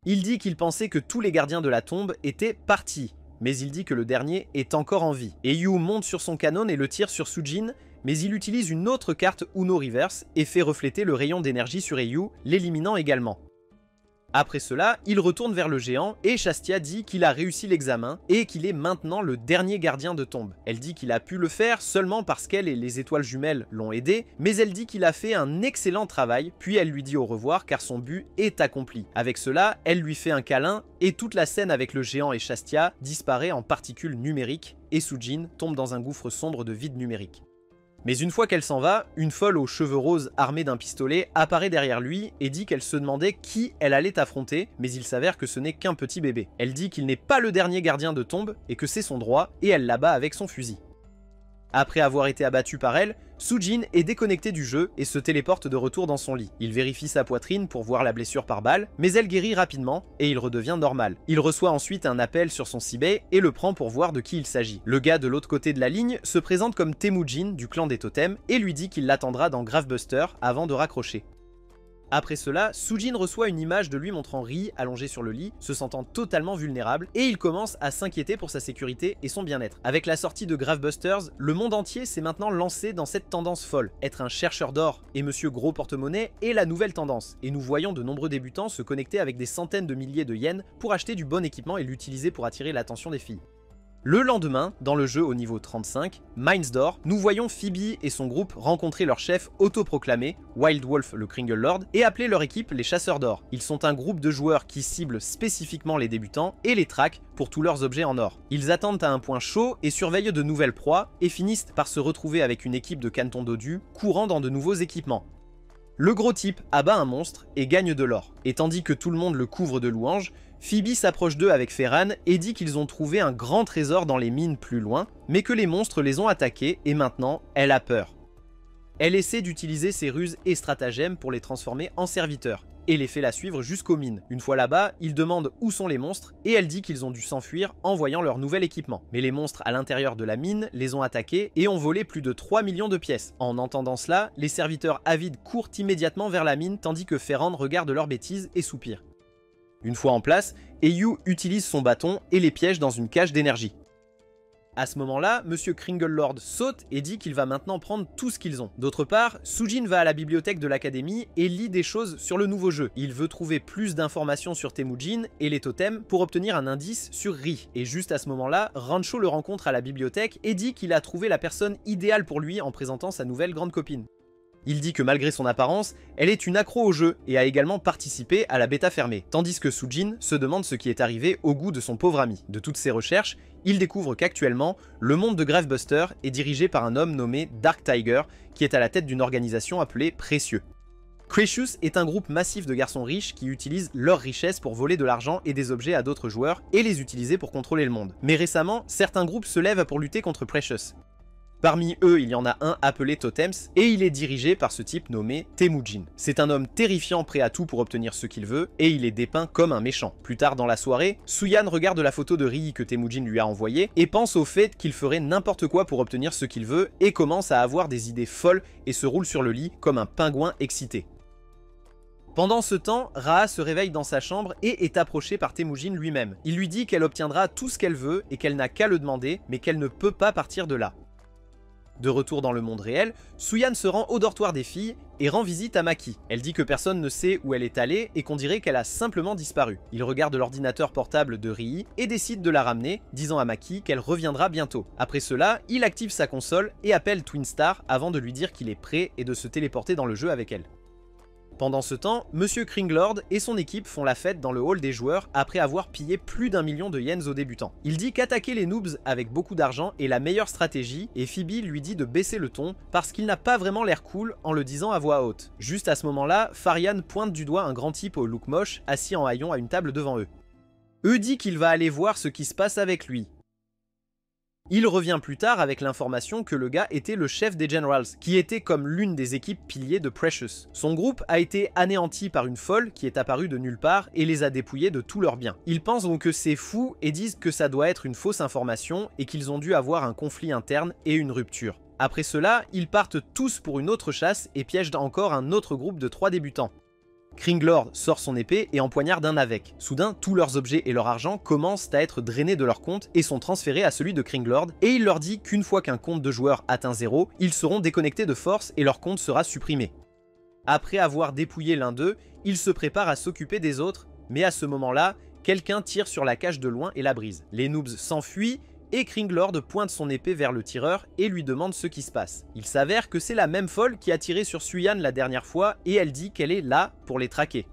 Il dit qu'il pensait que tous les gardiens de la tombe étaient partis, mais il dit que le dernier est encore en vie. Eiyuu monte sur son canon et le tire sur Sujin, mais il utilise une autre carte Uno Reverse et fait refléter le rayon d'énergie sur Eiyuu, l'éliminant également. Après cela, il retourne vers le géant et Shastia dit qu'il a réussi l'examen et qu'il est maintenant le dernier gardien de tombe. Elle dit qu'il a pu le faire seulement parce qu'elle et les étoiles jumelles l'ont aidé, mais elle dit qu'il a fait un excellent travail, puis elle lui dit au revoir car son but est accompli. Avec cela, elle lui fait un câlin et toute la scène avec le géant et Shastia disparaît en particules numériques et Sujin tombe dans un gouffre sombre de vide numérique. Mais une fois qu'elle s'en va, une folle aux cheveux roses armée d'un pistolet apparaît derrière lui et dit qu'elle se demandait qui elle allait affronter, mais il s'avère que ce n'est qu'un petit bébé. Elle dit qu'il n'est pas le dernier gardien de tombe et que c'est son droit, et elle l'abat avec son fusil. Après avoir été abattu par elle, Sujin est déconnecté du jeu et se téléporte de retour dans son lit. Il vérifie sa poitrine pour voir la blessure par balle, mais elle guérit rapidement et il redevient normal. Il reçoit ensuite un appel sur son Seabay et le prend pour voir de qui il s'agit. Le gars de l'autre côté de la ligne se présente comme Temujin du clan des totems et lui dit qu'il l'attendra dans Gravebuster avant de raccrocher. Après cela, Sujin reçoit une image de lui montrant Ri allongé sur le lit, se sentant totalement vulnérable, et il commence à s'inquiéter pour sa sécurité et son bien-être. Avec la sortie de Gravebusters, le monde entier s'est maintenant lancé dans cette tendance folle. Être un chercheur d'or et Monsieur Gros Porte-Monnaie est la nouvelle tendance, et nous voyons de nombreux débutants se connecter avec des centaines de milliers de yens pour acheter du bon équipement et l'utiliser pour attirer l'attention des filles. Le lendemain, dans le jeu au niveau 35, Mines d'Or, nous voyons Phoebe et son groupe rencontrer leur chef autoproclamé, Wild Wolf le Kringle Lord, et appeler leur équipe les Chasseurs d'Or. Ils sont un groupe de joueurs qui ciblent spécifiquement les débutants et les traquent pour tous leurs objets en or. Ils attendent à un point chaud et surveillent de nouvelles proies et finissent par se retrouver avec une équipe de canetons dodus courant dans de nouveaux équipements. Le gros type abat un monstre et gagne de l'or, et tandis que tout le monde le couvre de louanges, Phoebe s'approche d'eux avec Ferran et dit qu'ils ont trouvé un grand trésor dans les mines plus loin, mais que les monstres les ont attaqués et maintenant, elle a peur. Elle essaie d'utiliser ses ruses et stratagèmes pour les transformer en serviteurs, et les fait la suivre jusqu'aux mines. Une fois là-bas, ils demandent où sont les monstres, et elle dit qu'ils ont dû s'enfuir en voyant leur nouvel équipement. Mais les monstres à l'intérieur de la mine les ont attaqués et ont volé plus de 3 millions de pièces. En entendant cela, les serviteurs avides courent immédiatement vers la mine tandis que Ferran regarde leurs bêtises et soupire. Une fois en place, Eiyuu utilise son bâton et les piège dans une cage d'énergie. À ce moment-là, Monsieur Kringle Lord saute et dit qu'il va maintenant prendre tout ce qu'ils ont. D'autre part, Sujin va à la bibliothèque de l'académie et lit des choses sur le nouveau jeu. Il veut trouver plus d'informations sur Temujin et les totems pour obtenir un indice sur Ri. Et juste à ce moment-là, Rancho le rencontre à la bibliothèque et dit qu'il a trouvé la personne idéale pour lui en présentant sa nouvelle grande copine. Il dit que malgré son apparence, elle est une accro au jeu et a également participé à la bêta fermée, tandis que Sujin se demande ce qui est arrivé au goût de son pauvre ami. De toutes ses recherches, il découvre qu'actuellement, le monde de Gravebuster est dirigé par un homme nommé Dark Tiger, qui est à la tête d'une organisation appelée Précieux. Precious est un groupe massif de garçons riches qui utilisent leurs richesses pour voler de l'argent et des objets à d'autres joueurs et les utiliser pour contrôler le monde. Mais récemment, certains groupes se lèvent pour lutter contre Precious. Parmi eux, il y en a un appelé Totems, et il est dirigé par ce type nommé Temujin. C'est un homme terrifiant prêt à tout pour obtenir ce qu'il veut, et il est dépeint comme un méchant. Plus tard dans la soirée, Suyan regarde la photo de Ri que Temujin lui a envoyée, et pense au fait qu'il ferait n'importe quoi pour obtenir ce qu'il veut, et commence à avoir des idées folles et se roule sur le lit comme un pingouin excité. Pendant ce temps, Raa se réveille dans sa chambre et est approchée par Temujin lui-même. Il lui dit qu'elle obtiendra tout ce qu'elle veut et qu'elle n'a qu'à le demander, mais qu'elle ne peut pas partir de là. De retour dans le monde réel, Suyan se rend au dortoir des filles et rend visite à Maki. Elle dit que personne ne sait où elle est allée et qu'on dirait qu'elle a simplement disparu. Il regarde l'ordinateur portable de Rii et décide de la ramener, disant à Maki qu'elle reviendra bientôt. Après cela, il active sa console et appelle Twinstar avant de lui dire qu'il est prêt et de se téléporter dans le jeu avec elle. Pendant ce temps, Monsieur Kringlord et son équipe font la fête dans le hall des joueurs après avoir pillé plus d'1 million de yens aux débutants. Il dit qu'attaquer les noobs avec beaucoup d'argent est la meilleure stratégie et Phoebe lui dit de baisser le ton parce qu'il n'a pas vraiment l'air cool en le disant à voix haute. Juste à ce moment-là, Farian pointe du doigt un grand type au look moche assis en haillons à une table devant eux. Dit qu'il va aller voir ce qui se passe avec lui. Il revient plus tard avec l'information que le gars était le chef des Generals, qui était comme l'une des équipes piliers de Precious. Son groupe a été anéanti par une folle qui est apparue de nulle part et les a dépouillés de tous leurs biens. Ils pensent donc que c'est fou et disent que ça doit être une fausse information et qu'ils ont dû avoir un conflit interne et une rupture. Après cela, ils partent tous pour une autre chasse et piègent encore un autre groupe de 3 débutants. Kringlord sort son épée et empoignarde un avec. Soudain, tous leurs objets et leur argent commencent à être drainés de leur compte et sont transférés à celui de Kringlord, et il leur dit qu'une fois qu'un compte de joueur atteint 0, ils seront déconnectés de force et leur compte sera supprimé. Après avoir dépouillé l'un d'eux, il se prépare à s'occuper des autres, mais à ce moment-là, quelqu'un tire sur la cage de loin et la brise. Les noobs s'enfuient, et Kringlord pointe son épée vers le tireur et lui demande ce qui se passe. Il s'avère que c'est la même folle qui a tiré sur Suyan la dernière fois et elle dit qu'elle est là pour les traquer.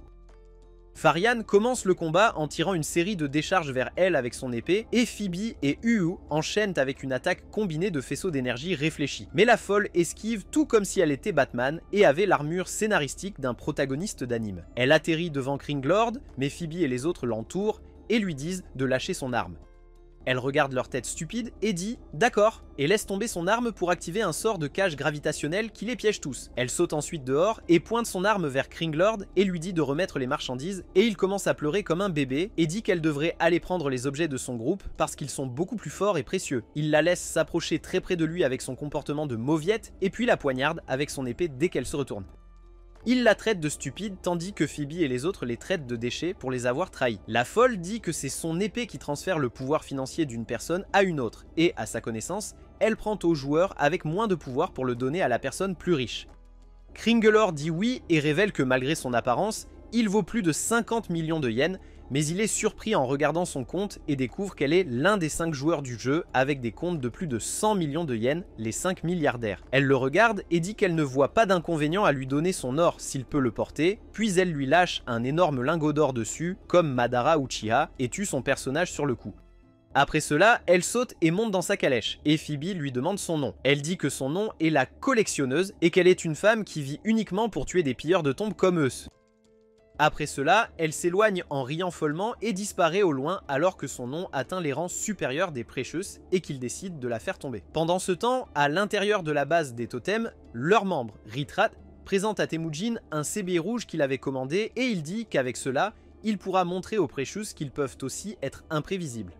Farian commence le combat en tirant une série de décharges vers elle avec son épée et Phoebe et Uhu enchaînent avec une attaque combinée de faisceaux d'énergie réfléchis. Mais la folle esquive tout comme si elle était Batman et avait l'armure scénaristique d'un protagoniste d'anime. Elle atterrit devant Kringlord, mais Phoebe et les autres l'entourent et lui disent de lâcher son arme. Elle regarde leur tête stupide et dit « D'accord » et laisse tomber son arme pour activer un sort de cage gravitationnelle qui les piège tous. Elle saute ensuite dehors et pointe son arme vers Kringlord et lui dit de remettre les marchandises et il commence à pleurer comme un bébé et dit qu'elle devrait aller prendre les objets de son groupe parce qu'ils sont beaucoup plus forts et précieux. Il la laisse s'approcher très près de lui avec son comportement de mauviette et puis la poignarde avec son épée dès qu'elle se retourne. Il la traite de stupide tandis que Phoebe et les autres les traitent de déchets pour les avoir trahis. La folle dit que c'est son épée qui transfère le pouvoir financier d'une personne à une autre et, à sa connaissance, elle prend au joueur avec moins de pouvoir pour le donner à la personne plus riche. Kringlord dit oui et révèle que malgré son apparence, il vaut plus de 50 millions de yens, mais il est surpris en regardant son compte et découvre qu'elle est l'un des 5 joueurs du jeu avec des comptes de plus de 100 millions de yens, les 5 milliardaires. Elle le regarde et dit qu'elle ne voit pas d'inconvénient à lui donner son or s'il peut le porter, puis elle lui lâche un énorme lingot d'or dessus, comme Madara Uchiha, et tue son personnage sur le coup. Après cela, elle saute et monte dans sa calèche, et Phoebe lui demande son nom. Elle dit que son nom est la collectionneuse et qu'elle est une femme qui vit uniquement pour tuer des pilleurs de tombes comme eux. Après cela, elle s'éloigne en riant follement et disparaît au loin alors que son nom atteint les rangs supérieurs des Precious et qu'il décide de la faire tomber. Pendant ce temps, à l'intérieur de la base des totems, leur membre, Ritrat, présente à Temujin un CB rouge qu'il avait commandé et il dit qu'avec cela, il pourra montrer aux Precious qu'ils peuvent aussi être imprévisibles.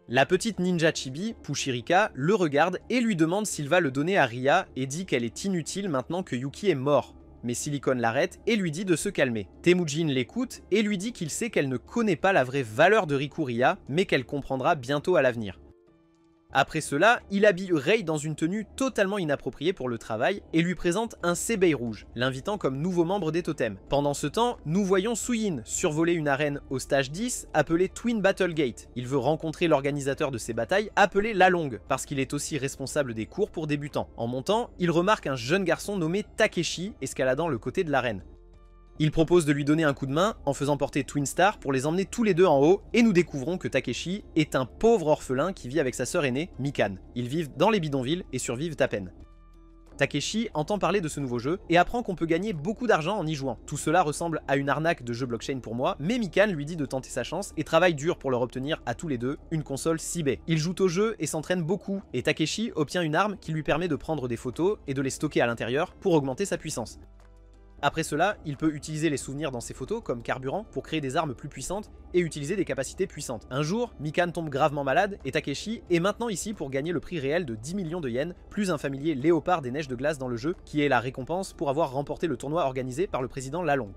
La petite ninja chibi, Pushirika, le regarde et lui demande s'il va le donner à Ria et dit qu'elle est inutile maintenant que Yuki est mort. Mais Silicon l'arrête et lui dit de se calmer. Temujin l'écoute et lui dit qu'il sait qu'elle ne connaît pas la vraie valeur de Rikuria, mais qu'elle comprendra bientôt à l'avenir. Après cela, il habille Rei dans une tenue totalement inappropriée pour le travail et lui présente un Sebei rouge, l'invitant comme nouveau membre des totems. Pendant ce temps, nous voyons Suyin survoler une arène au stage 10 appelée Twin Battle Gate. Il veut rencontrer l'organisateur de ces batailles appelé La Longue, parce qu'il est aussi responsable des cours pour débutants. En montant, il remarque un jeune garçon nommé Takeshi escaladant le côté de l'arène. Il propose de lui donner un coup de main en faisant porter Twinstar pour les emmener tous les deux en haut et nous découvrons que Takeshi est un pauvre orphelin qui vit avec sa sœur aînée, Mikan. Ils vivent dans les bidonvilles et survivent à peine. Takeshi entend parler de ce nouveau jeu et apprend qu'on peut gagner beaucoup d'argent en y jouant. Tout cela ressemble à une arnaque de jeu blockchain pour moi, mais Mikan lui dit de tenter sa chance et travaille dur pour leur obtenir à tous les deux une console CB. Ils jouent au jeu et s'entraînent beaucoup, et Takeshi obtient une arme qui lui permet de prendre des photos et de les stocker à l'intérieur pour augmenter sa puissance. Après cela, il peut utiliser les souvenirs dans ses photos comme carburant pour créer des armes plus puissantes et utiliser des capacités puissantes. Un jour, Mikan tombe gravement malade et Takeshi est maintenant ici pour gagner le prix réel de 10 millions de yens, plus un familier léopard des neiges de glace dans le jeu, qui est la récompense pour avoir remporté le tournoi organisé par le président Lalong.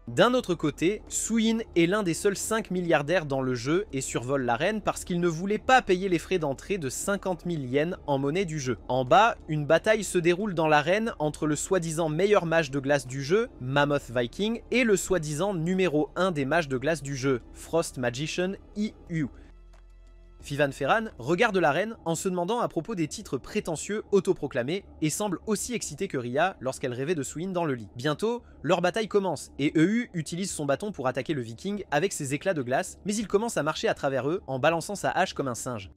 D'un autre côté, Suyin est l'un des seuls 5 milliardaires dans le jeu et survole l'arène parce qu'il ne voulait pas payer les frais d'entrée de 50 000 yens en monnaie du jeu. En bas, une bataille se déroule dans l'arène entre le soi-disant meilleur mage de glace du jeu, Mammoth Viking, et le soi-disant numéro 1 des mages de glace du jeu, Frost Magician Yi-Yu. Fivan Ferran regarde l'arène en se demandant à propos des titres prétentieux autoproclamés et semble aussi excitée que Ria lorsqu'elle rêvait de Suyin dans le lit. Bientôt, leur bataille commence et EU utilise son bâton pour attaquer le viking avec ses éclats de glace, mais il commence à marcher à travers eux en balançant sa hache comme un singe.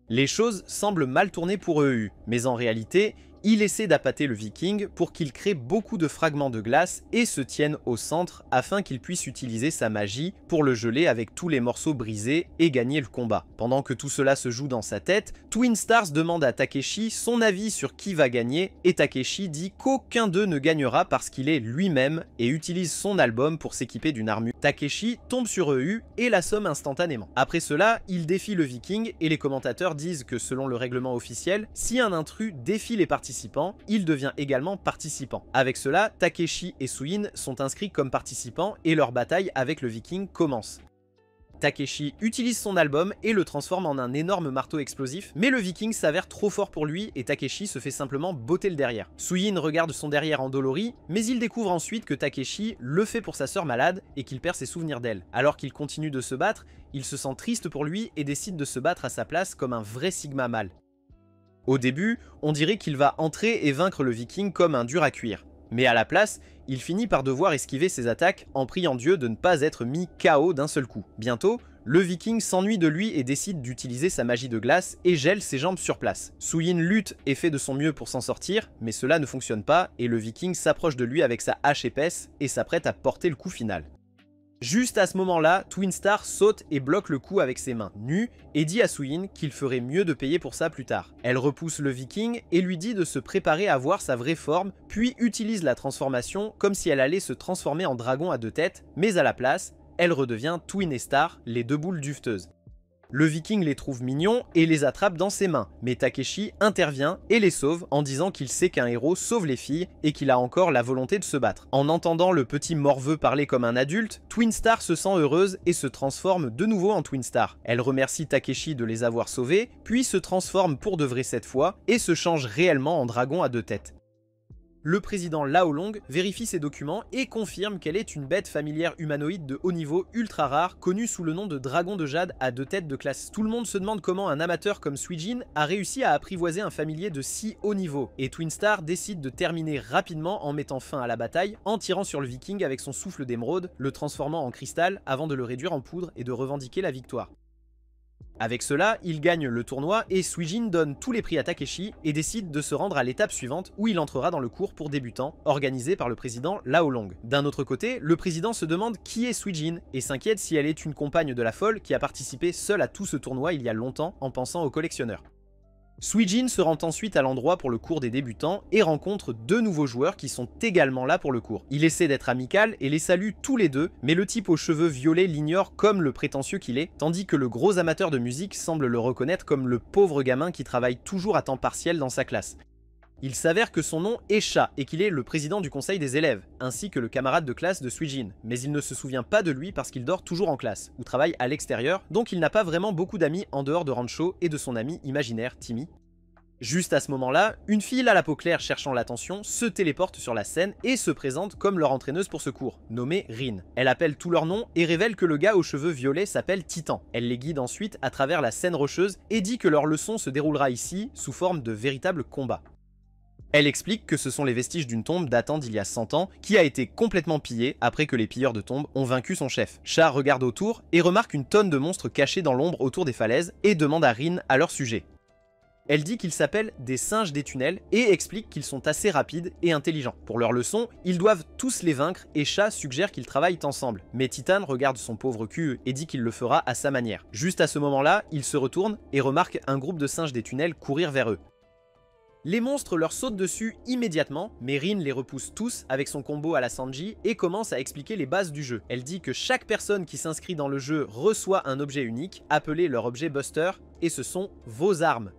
Les choses semblent mal tourner pour EU, mais en réalité, il essaie d'appâter le viking pour qu'il crée beaucoup de fragments de glace et se tienne au centre afin qu'il puisse utiliser sa magie pour le geler avec tous les morceaux brisés et gagner le combat. Pendant que tout cela se joue dans sa tête, Twin Stars demande à Takeshi son avis sur qui va gagner et Takeshi dit qu'aucun d'eux ne gagnera parce qu'il est lui-même et utilise son album pour s'équiper d'une armure. Takeshi tombe sur EU et l'assomme instantanément. Après cela, il défie le viking et les commentateurs disent que selon le règlement officiel, si un intrus défie les participants, il devient également participant. Avec cela, Takeshi et Suyin sont inscrits comme participants et leur bataille avec le viking commence. Takeshi utilise son album et le transforme en un énorme marteau explosif, mais le viking s'avère trop fort pour lui et Takeshi se fait simplement botter le derrière. Suyin regarde son derrière endolori, mais il découvre ensuite que Takeshi le fait pour sa sœur malade et qu'il perd ses souvenirs d'elle. Alors qu'il continue de se battre, il se sent triste pour lui et décide de se battre à sa place comme un vrai Sigma mâle. Au début, on dirait qu'il va entrer et vaincre le viking comme un dur à cuire. Mais à la place, il finit par devoir esquiver ses attaques en priant Dieu de ne pas être mis KO d'un seul coup. Bientôt, le viking s'ennuie de lui et décide d'utiliser sa magie de glace et gèle ses jambes sur place. Suyin lutte et fait de son mieux pour s'en sortir, mais cela ne fonctionne pas et le viking s'approche de lui avec sa hache épaisse et s'apprête à porter le coup final. Juste à ce moment-là, Twin Star saute et bloque le coup avec ses mains nues et dit à Suyin qu'il ferait mieux de payer pour ça plus tard. Elle repousse le viking et lui dit de se préparer à voir sa vraie forme, puis utilise la transformation comme si elle allait se transformer en dragon à deux têtes, mais à la place, elle redevient Twin et Star, les deux boules duveteuses. Le viking les trouve mignons et les attrape dans ses mains, mais Takeshi intervient et les sauve en disant qu'il sait qu'un héros sauve les filles et qu'il a encore la volonté de se battre. En entendant le petit morveux parler comme un adulte, Twin Star se sent heureuse et se transforme de nouveau en Twin Star. Elle remercie Takeshi de les avoir sauvés, puis se transforme pour de vrai cette fois et se change réellement en dragon à deux têtes. Le président Laolong vérifie ses documents et confirme qu'elle est une bête familière humanoïde de haut niveau ultra rare, connue sous le nom de dragon de jade à deux têtes de classe. Tout le monde se demande comment un amateur comme Suijin a réussi à apprivoiser un familier de si haut niveau, et Twin Star décide de terminer rapidement en mettant fin à la bataille, en tirant sur le viking avec son souffle d'émeraude, le transformant en cristal avant de le réduire en poudre et de revendiquer la victoire. Avec cela, il gagne le tournoi et Suijin donne tous les prix à Takeshi et décide de se rendre à l'étape suivante où il entrera dans le cours pour débutants, organisé par le président Laolong. D'un autre côté, le président se demande qui est Suijin et s'inquiète si elle est une compagne de la folle qui a participé seule à tout ce tournoi il y a longtemps en pensant aux collectionneurs. Suijin se rend ensuite à l'endroit pour le cours des débutants et rencontre deux nouveaux joueurs qui sont également là pour le cours. Il essaie d'être amical et les salue tous les deux, mais le type aux cheveux violets l'ignore comme le prétentieux qu'il est, tandis que le gros amateur de musique semble le reconnaître comme le pauvre gamin qui travaille toujours à temps partiel dans sa classe. Il s'avère que son nom est Cha et qu'il est le président du conseil des élèves, ainsi que le camarade de classe de Suijin, mais il ne se souvient pas de lui parce qu'il dort toujours en classe, ou travaille à l'extérieur, donc il n'a pas vraiment beaucoup d'amis en dehors de Rancho et de son ami imaginaire, Timmy. Juste à ce moment-là, une fille à la peau claire cherchant l'attention se téléporte sur la scène et se présente comme leur entraîneuse pour ce cours, nommée Rin. Elle appelle tous leurs noms et révèle que le gars aux cheveux violets s'appelle Titan. Elle les guide ensuite à travers la scène rocheuse et dit que leur leçon se déroulera ici sous forme de véritable combat. Elle explique que ce sont les vestiges d'une tombe datant d'il y a 100 ans qui a été complètement pillée après que les pilleurs de tombes ont vaincu son chef. Cha regarde autour et remarque une tonne de monstres cachés dans l'ombre autour des falaises et demande à Rin à leur sujet. Elle dit qu'ils s'appellent des singes des tunnels et explique qu'ils sont assez rapides et intelligents. Pour leur leçon, ils doivent tous les vaincre et Cha suggère qu'ils travaillent ensemble. Mais Titan regarde son pauvre cul et dit qu'il le fera à sa manière. Juste à ce moment-là, il se retourne et remarque un groupe de singes des tunnels courir vers eux. Les monstres leur sautent dessus immédiatement, mais Rin les repousse tous avec son combo à la Sanji et commence à expliquer les bases du jeu. Elle dit que chaque personne qui s'inscrit dans le jeu reçoit un objet unique, appelé leur objet Buster, et ce sont vos armes.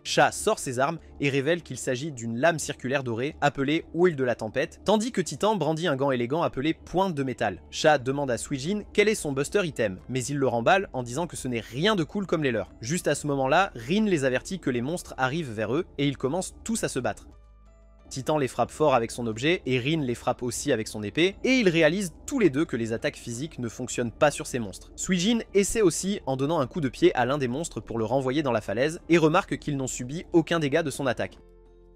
Sha sort ses armes et révèle qu'il s'agit d'une lame circulaire dorée appelée Huile de la Tempête, tandis que Titan brandit un gant élégant appelé Pointe de Métal. Sha demande à Suijin quel est son buster item, mais il le remballe en disant que ce n'est rien de cool comme les leurs. Juste à ce moment-là, Rin les avertit que les monstres arrivent vers eux et ils commencent tous à se battre. Titan les frappe fort avec son objet et Rin les frappe aussi avec son épée, et ils réalisent tous les deux que les attaques physiques ne fonctionnent pas sur ces monstres. Suijin essaie aussi en donnant un coup de pied à l'un des monstres pour le renvoyer dans la falaise, et remarque qu'ils n'ont subi aucun dégât de son attaque.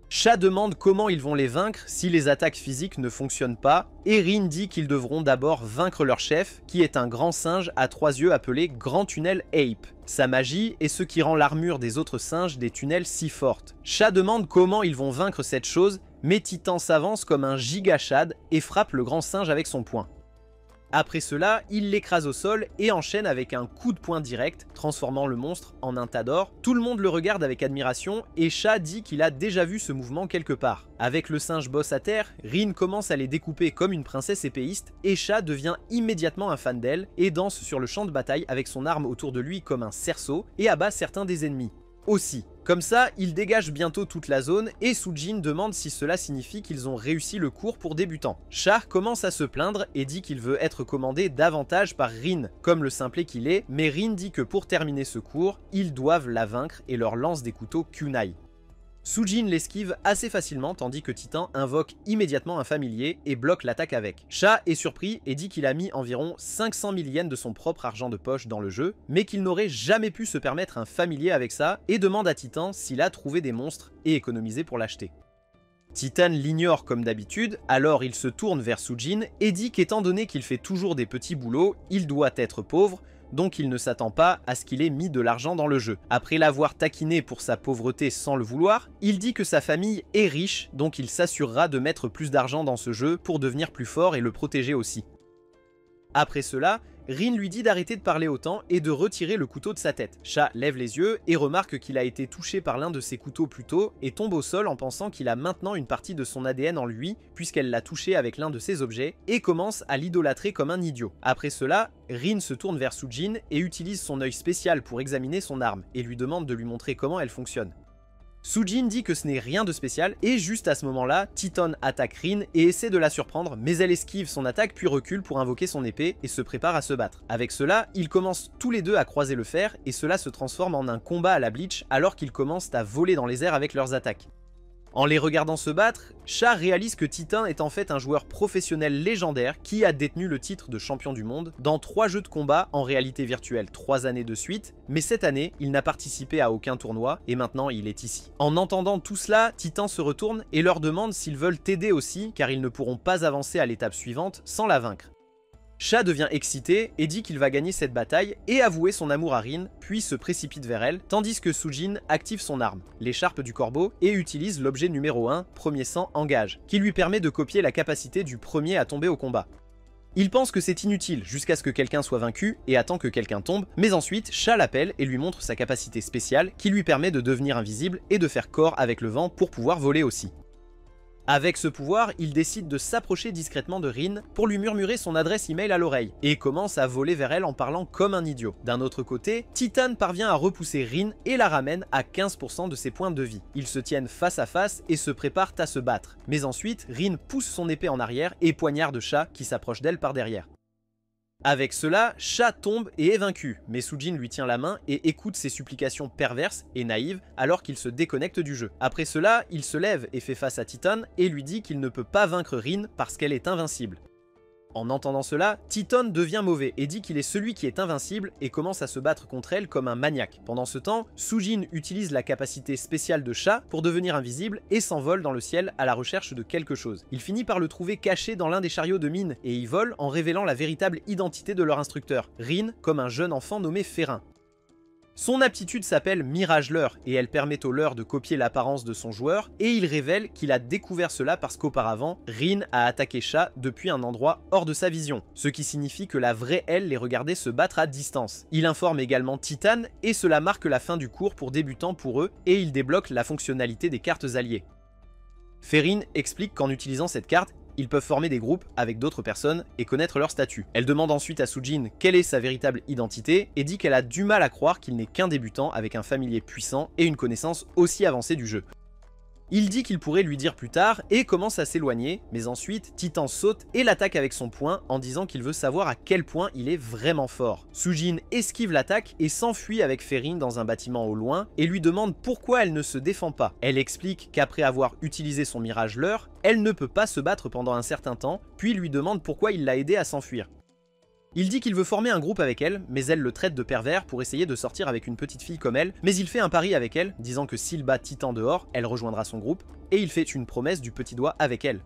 Sha demande comment ils vont les vaincre si les attaques physiques ne fonctionnent pas, et Rin dit qu'ils devront d'abord vaincre leur chef, qui est un grand singe à 3 yeux appelé Grand Tunnel Ape. Sa magie est ce qui rend l'armure des autres singes des tunnels si forte. Sha demande comment ils vont vaincre cette chose, mais Titan s'avance comme un giga shad et frappe le grand singe avec son poing. Après cela, il l'écrase au sol et enchaîne avec un coup de poing direct, transformant le monstre en un tas d'or. Tout le monde le regarde avec admiration et Sha dit qu'il a déjà vu ce mouvement quelque part. Avec le singe boss à terre, Rin commence à les découper comme une princesse épéiste et Sha devient immédiatement un fan d'elle et danse sur le champ de bataille avec son arme autour de lui comme un cerceau et abat certains des ennemis. Aussi. Comme ça, il dégage bientôt toute la zone et Suijin demande si cela signifie qu'ils ont réussi le cours pour débutants. Sha commence à se plaindre et dit qu'il veut être commandé davantage par Rin, comme le simplet qu'il est, mais Rin dit que pour terminer ce cours, ils doivent la vaincre et leur lance des couteaux kunai. Suijin l'esquive assez facilement tandis que Titan invoque immédiatement un familier et bloque l'attaque avec. Sha est surpris et dit qu'il a mis environ 500 000 yens de son propre argent de poche dans le jeu, mais qu'il n'aurait jamais pu se permettre un familier avec ça et demande à Titan s'il a trouvé des monstres et économisé pour l'acheter. Titan l'ignore comme d'habitude, alors il se tourne vers Suijin et dit qu'étant donné qu'il fait toujours des petits boulots, il doit être pauvre, donc il ne s'attend pas à ce qu'il ait mis de l'argent dans le jeu. Après l'avoir taquiné pour sa pauvreté sans le vouloir, il dit que sa famille est riche, donc il s'assurera de mettre plus d'argent dans ce jeu pour devenir plus fort et le protéger aussi. Après cela, Rin lui dit d'arrêter de parler autant et de retirer le couteau de sa tête. Sha lève les yeux et remarque qu'il a été touché par l'un de ses couteaux plus tôt et tombe au sol en pensant qu'il a maintenant une partie de son ADN en lui puisqu'elle l'a touché avec l'un de ses objets et commence à l'idolâtrer comme un idiot. Après cela, Rin se tourne vers Suijin et utilise son œil spécial pour examiner son arme et lui demande de lui montrer comment elle fonctionne. Suijin dit que ce n'est rien de spécial et juste à ce moment-là, Titan attaque Rin et essaie de la surprendre, mais elle esquive son attaque puis recule pour invoquer son épée et se prépare à se battre. Avec cela, ils commencent tous les deux à croiser le fer et cela se transforme en un combat à la Bleach alors qu'ils commencent à voler dans les airs avec leurs attaques. En les regardant se battre, Sha réalise que Titan est en fait un joueur professionnel légendaire qui a détenu le titre de champion du monde dans 3 jeux de combat en réalité virtuelle 3 années de suite, mais cette année, il n'a participé à aucun tournoi et maintenant il est ici. En entendant tout cela, Titan se retourne et leur demande s'ils veulent t'aider aussi car ils ne pourront pas avancer à l'étape suivante sans la vaincre. Sha devient excité et dit qu'il va gagner cette bataille et avouer son amour à Rin, puis se précipite vers elle, tandis que Suijin active son arme, l'écharpe du corbeau, et utilise l'objet numéro 1, Premier Sang Engage, qui lui permet de copier la capacité du premier à tomber au combat. Il pense que c'est inutile jusqu'à ce que quelqu'un soit vaincu et attend que quelqu'un tombe, mais ensuite Sha l'appelle et lui montre sa capacité spéciale qui lui permet de devenir invisible et de faire corps avec le vent pour pouvoir voler aussi. Avec ce pouvoir, il décide de s'approcher discrètement de Rin pour lui murmurer son adresse email à l'oreille et commence à voler vers elle en parlant comme un idiot. D'un autre côté, Titan parvient à repousser Rin et la ramène à 15% de ses points de vie. Ils se tiennent face à face et se préparent à se battre. Mais ensuite, Rin pousse son épée en arrière et poignarde Sha qui s'approche d'elle par derrière. Avec cela, Sha tombe et est vaincu, mais Suijin lui tient la main et écoute ses supplications perverses et naïves alors qu'il se déconnecte du jeu. Après cela, il se lève et fait face à Titan et lui dit qu'il ne peut pas vaincre Rin parce qu'elle est invincible. En entendant cela, Titan devient mauvais et dit qu'il est celui qui est invincible et commence à se battre contre elle comme un maniaque. Pendant ce temps, Suijin utilise la capacité spéciale de Sha pour devenir invisible et s'envole dans le ciel à la recherche de quelque chose. Il finit par le trouver caché dans l'un des chariots de mine et y vole en révélant la véritable identité de leur instructeur, Rin, comme un jeune enfant nommé Ferrin. Son aptitude s'appelle Mirage Leurre et elle permet au leurre de copier l'apparence de son joueur et il révèle qu'il a découvert cela parce qu'auparavant, Rin a attaqué Sha depuis un endroit hors de sa vision, ce qui signifie que la vraie elle les regardait se battre à distance. Il informe également Titan et cela marque la fin du cours pour débutants pour eux et il débloque la fonctionnalité des cartes alliées. Ferrin explique qu'en utilisant cette carte, ils peuvent former des groupes avec d'autres personnes et connaître leur statut. Elle demande ensuite à Sujin quelle est sa véritable identité et dit qu'elle a du mal à croire qu'il n'est qu'un débutant avec un familier puissant et une connaissance aussi avancée du jeu. Il dit qu'il pourrait lui dire plus tard et commence à s'éloigner, mais ensuite Titan saute et l'attaque avec son poing en disant qu'il veut savoir à quel point il est vraiment fort. Sujin esquive l'attaque et s'enfuit avec Ferin dans un bâtiment au loin et lui demande pourquoi elle ne se défend pas. Elle explique qu'après avoir utilisé son mirage leurre, elle ne peut pas se battre pendant un certain temps, puis lui demande pourquoi il l'a aidé à s'enfuir. Il dit qu'il veut former un groupe avec elle, mais elle le traite de pervers pour essayer de sortir avec une petite fille comme elle, mais il fait un pari avec elle, disant que s'il bat Titan dehors, elle rejoindra son groupe, et il fait une promesse du petit doigt avec elle.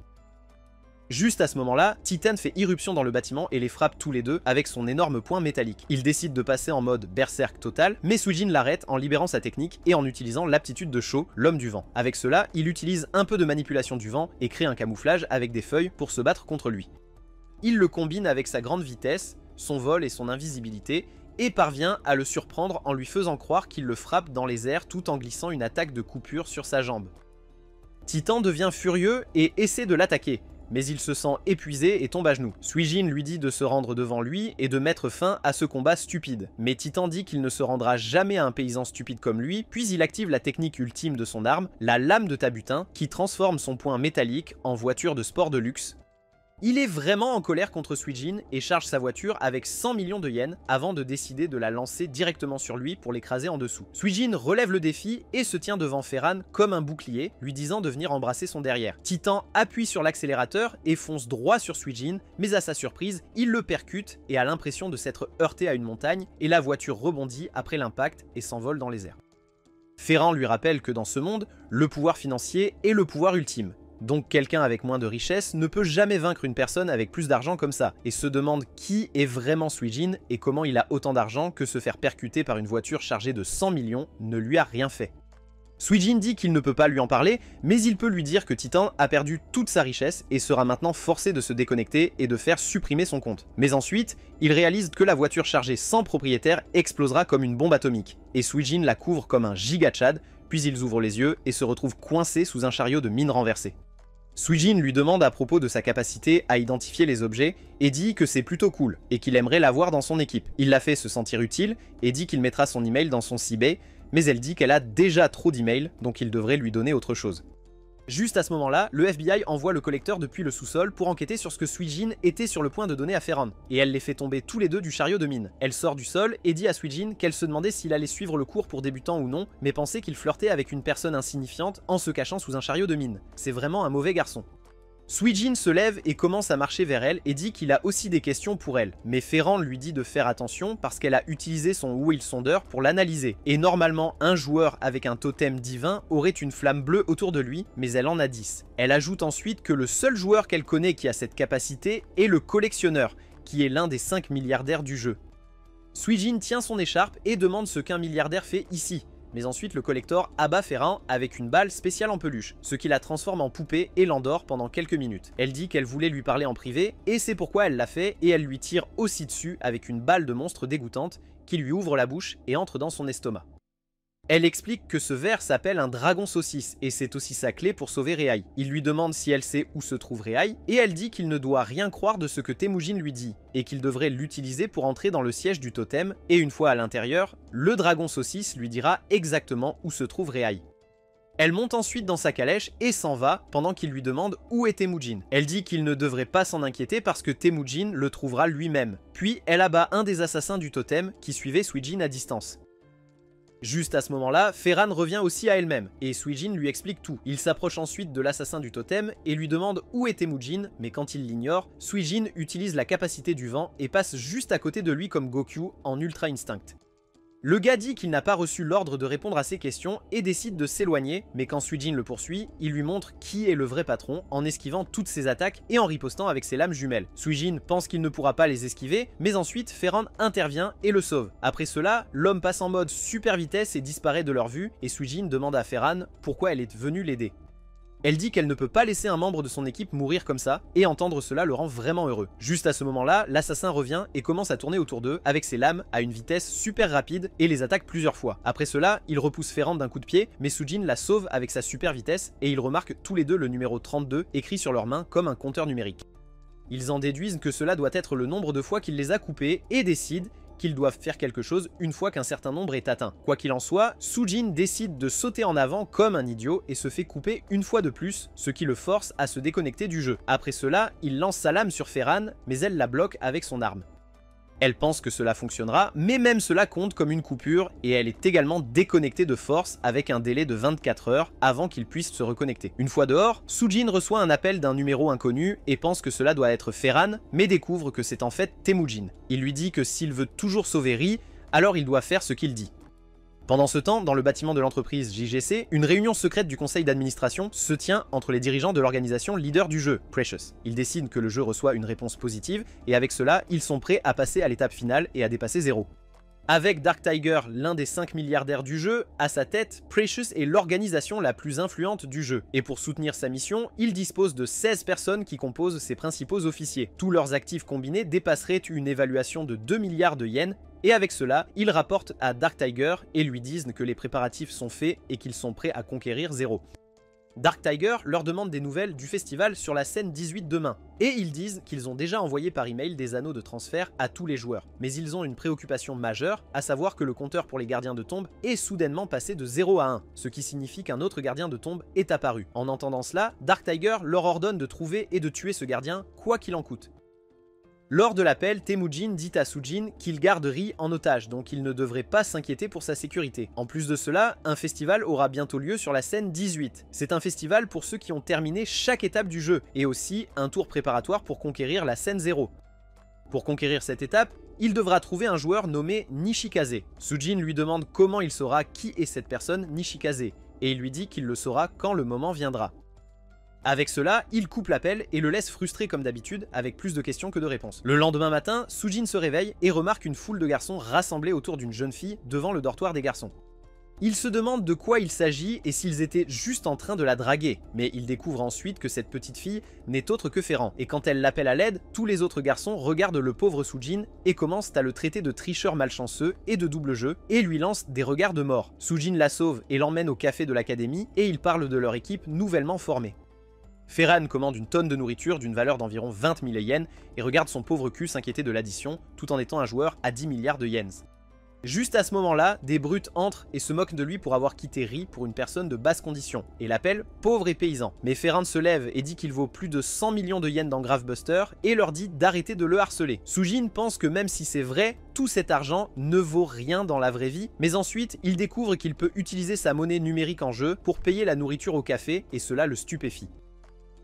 Juste à ce moment-là, Titan fait irruption dans le bâtiment et les frappe tous les deux avec son énorme poing métallique. Il décide de passer en mode berserk total, mais Sujin l'arrête en libérant sa technique et en utilisant l'aptitude de Sho, l'homme du vent. Avec cela, il utilise un peu de manipulation du vent et crée un camouflage avec des feuilles pour se battre contre lui. Il le combine avec sa grande vitesse, son vol et son invisibilité, et parvient à le surprendre en lui faisant croire qu'il le frappe dans les airs tout en glissant une attaque de coupure sur sa jambe. Titan devient furieux et essaie de l'attaquer, mais il se sent épuisé et tombe à genoux. Sujin lui dit de se rendre devant lui et de mettre fin à ce combat stupide, mais Titan dit qu'il ne se rendra jamais à un paysan stupide comme lui, puis il active la technique ultime de son arme, la lame de Tabutin, qui transforme son poing métallique en voiture de sport de luxe. Il est vraiment en colère contre Sujin et charge sa voiture avec 100 millions de yens avant de décider de la lancer directement sur lui pour l'écraser en dessous. Sujin relève le défi et se tient devant Ferran comme un bouclier, lui disant de venir embrasser son derrière. Titan appuie sur l'accélérateur et fonce droit sur Sujin, mais à sa surprise, il le percute et a l'impression de s'être heurté à une montagne et la voiture rebondit après l'impact et s'envole dans les airs. Ferran lui rappelle que dans ce monde, le pouvoir financier est le pouvoir ultime. Donc quelqu'un avec moins de richesse ne peut jamais vaincre une personne avec plus d'argent comme ça, et se demande qui est vraiment Sujin et comment il a autant d'argent que se faire percuter par une voiture chargée de 100 millions ne lui a rien fait. Sujin dit qu'il ne peut pas lui en parler, mais il peut lui dire que Titan a perdu toute sa richesse et sera maintenant forcé de se déconnecter et de faire supprimer son compte. Mais ensuite, il réalise que la voiture chargée sans propriétaire explosera comme une bombe atomique, et Sujin la couvre comme un giga Chad, puis ils ouvrent les yeux et se retrouvent coincés sous un chariot de mine renversé. Sujin lui demande à propos de sa capacité à identifier les objets et dit que c'est plutôt cool et qu'il aimerait l'avoir dans son équipe. Il la fait se sentir utile et dit qu'il mettra son email dans son CB, mais elle dit qu'elle a déjà trop d'emails, donc il devrait lui donner autre chose. Juste à ce moment-là, le FBI envoie le collecteur depuis le sous-sol pour enquêter sur ce que Sujin était sur le point de donner à Ferran, et elle les fait tomber tous les deux du chariot de mine. Elle sort du sol et dit à Sujin qu'elle se demandait s'il allait suivre le cours pour débutants ou non, mais pensait qu'il flirtait avec une personne insignifiante en se cachant sous un chariot de mine. C'est vraiment un mauvais garçon. Sujin se lève et commence à marcher vers elle et dit qu'il a aussi des questions pour elle, mais Ferran lui dit de faire attention parce qu'elle a utilisé son Will sondeur pour l'analyser, et normalement un joueur avec un totem divin aurait une flamme bleue autour de lui, mais elle en a 10. Elle ajoute ensuite que le seul joueur qu'elle connaît qui a cette capacité est le collectionneur, qui est l'un des 5 milliardaires du jeu. Sujin tient son écharpe et demande ce qu'un milliardaire fait ici. Mais ensuite le collector abat Ferran avec une balle spéciale en peluche, ce qui la transforme en poupée et l'endort pendant quelques minutes. Elle dit qu'elle voulait lui parler en privé, et c'est pourquoi elle l'a fait, et elle lui tire aussi dessus avec une balle de monstre dégoûtante qui lui ouvre la bouche et entre dans son estomac. Elle explique que ce ver s'appelle un dragon saucisse, et c'est aussi sa clé pour sauver Rehai. Il lui demande si elle sait où se trouve Rehai, et elle dit qu'il ne doit rien croire de ce que Temujin lui dit, et qu'il devrait l'utiliser pour entrer dans le siège du totem, et une fois à l'intérieur, le dragon saucisse lui dira exactement où se trouve Rehai. Elle monte ensuite dans sa calèche et s'en va pendant qu'il lui demande où est Temujin. Elle dit qu'il ne devrait pas s'en inquiéter parce que Temujin le trouvera lui-même. Puis elle abat un des assassins du totem qui suivait Sujin à distance. Juste à ce moment-là, Ferran revient aussi à elle-même, et Sujin lui explique tout. Il s'approche ensuite de l'assassin du totem et lui demande où est Temujin, mais quand il l'ignore, Sujin utilise la capacité du vent et passe juste à côté de lui comme Goku en Ultra Instinct. Le gars dit qu'il n'a pas reçu l'ordre de répondre à ses questions et décide de s'éloigner, mais quand Sujin le poursuit, il lui montre qui est le vrai patron en esquivant toutes ses attaques et en ripostant avec ses lames jumelles. Sujin pense qu'il ne pourra pas les esquiver, mais ensuite Ferran intervient et le sauve. Après cela, l'homme passe en mode super vitesse et disparaît de leur vue, et Sujin demande à Ferran pourquoi elle est venue l'aider. Elle dit qu'elle ne peut pas laisser un membre de son équipe mourir comme ça, et entendre cela le rend vraiment heureux. Juste à ce moment-là, l'assassin revient et commence à tourner autour d'eux avec ses lames à une vitesse super rapide et les attaque plusieurs fois. Après cela, il repousse Ferrand d'un coup de pied, mais Sujin la sauve avec sa super vitesse et ils remarquent tous les deux le numéro 32 écrit sur leurs mains comme un compteur numérique. Ils en déduisent que cela doit être le nombre de fois qu'il les a coupés et décident qu'ils doivent faire quelque chose une fois qu'un certain nombre est atteint. Quoi qu'il en soit, Sujin décide de sauter en avant comme un idiot et se fait couper une fois de plus, ce qui le force à se déconnecter du jeu. Après cela, il lance sa lame sur Ferran, mais elle la bloque avec son arme. Elle pense que cela fonctionnera, mais même cela compte comme une coupure et elle est également déconnectée de force avec un délai de 24 heures avant qu'il puisse se reconnecter. Une fois dehors, Sujin reçoit un appel d'un numéro inconnu et pense que cela doit être Ferran, mais découvre que c'est en fait Temujin. Il lui dit que s'il veut toujours sauver Ri, alors il doit faire ce qu'il dit. Pendant ce temps, dans le bâtiment de l'entreprise JGC, une réunion secrète du conseil d'administration se tient entre les dirigeants de l'organisation leader du jeu, Precious. Ils décident que le jeu reçoit une réponse positive, et avec cela, ils sont prêts à passer à l'étape finale et à dépasser Zero. Avec Dark Tiger, l'un des 5 milliardaires du jeu, à sa tête, Precious est l'organisation la plus influente du jeu. Et pour soutenir sa mission, il dispose de 16 personnes qui composent ses principaux officiers. Tous leurs actifs combinés dépasseraient une évaluation de 2 milliards de yens, et avec cela, ils rapportent à Dark Tiger et lui disent que les préparatifs sont faits et qu'ils sont prêts à conquérir Zero. Dark Tiger leur demande des nouvelles du festival sur la scène 18 demain, et ils disent qu'ils ont déjà envoyé par email des anneaux de transfert à tous les joueurs. Mais ils ont une préoccupation majeure, à savoir que le compteur pour les gardiens de tombe est soudainement passé de 0 à 1, ce qui signifie qu'un autre gardien de tombe est apparu. En entendant cela, Dark Tiger leur ordonne de trouver et de tuer ce gardien, quoi qu'il en coûte. Lors de l'appel, Temujin dit à Sujin qu'il garde Ri en otage, donc il ne devrait pas s'inquiéter pour sa sécurité. En plus de cela, un festival aura bientôt lieu sur la scène 18. C'est un festival pour ceux qui ont terminé chaque étape du jeu, et aussi un tour préparatoire pour conquérir la scène 0. Pour conquérir cette étape, il devra trouver un joueur nommé Nishikaze. Sujin lui demande comment il saura qui est cette personne Nishikaze, et il lui dit qu'il le saura quand le moment viendra. Avec cela, il coupe l'appel et le laisse frustré comme d'habitude, avec plus de questions que de réponses. Le lendemain matin, Sujin se réveille et remarque une foule de garçons rassemblés autour d'une jeune fille devant le dortoir des garçons. Il se demande de quoi il s'agit et s'ils étaient juste en train de la draguer, mais il découvre ensuite que cette petite fille n'est autre que Ferran, et quand elle l'appelle à l'aide, tous les autres garçons regardent le pauvre Sujin et commencent à le traiter de tricheur malchanceux et de double jeu, et lui lancent des regards de mort. Sujin la sauve et l'emmène au café de l'académie, et ils parlent de leur équipe nouvellement formée. Ferran commande une tonne de nourriture d'une valeur d'environ 20 000 yens et regarde son pauvre cul s'inquiéter de l'addition tout en étant un joueur à 10 milliards de yens. Juste à ce moment-là, des brutes entrent et se moquent de lui pour avoir quitté Ri pour une personne de basse condition et l'appellent pauvre et paysan. Mais Ferran se lève et dit qu'il vaut plus de 100 millions de yens dans Gravebuster et leur dit d'arrêter de le harceler. Sujin pense que même si c'est vrai, tout cet argent ne vaut rien dans la vraie vie, mais ensuite il découvre qu'il peut utiliser sa monnaie numérique en jeu pour payer la nourriture au café et cela le stupéfie.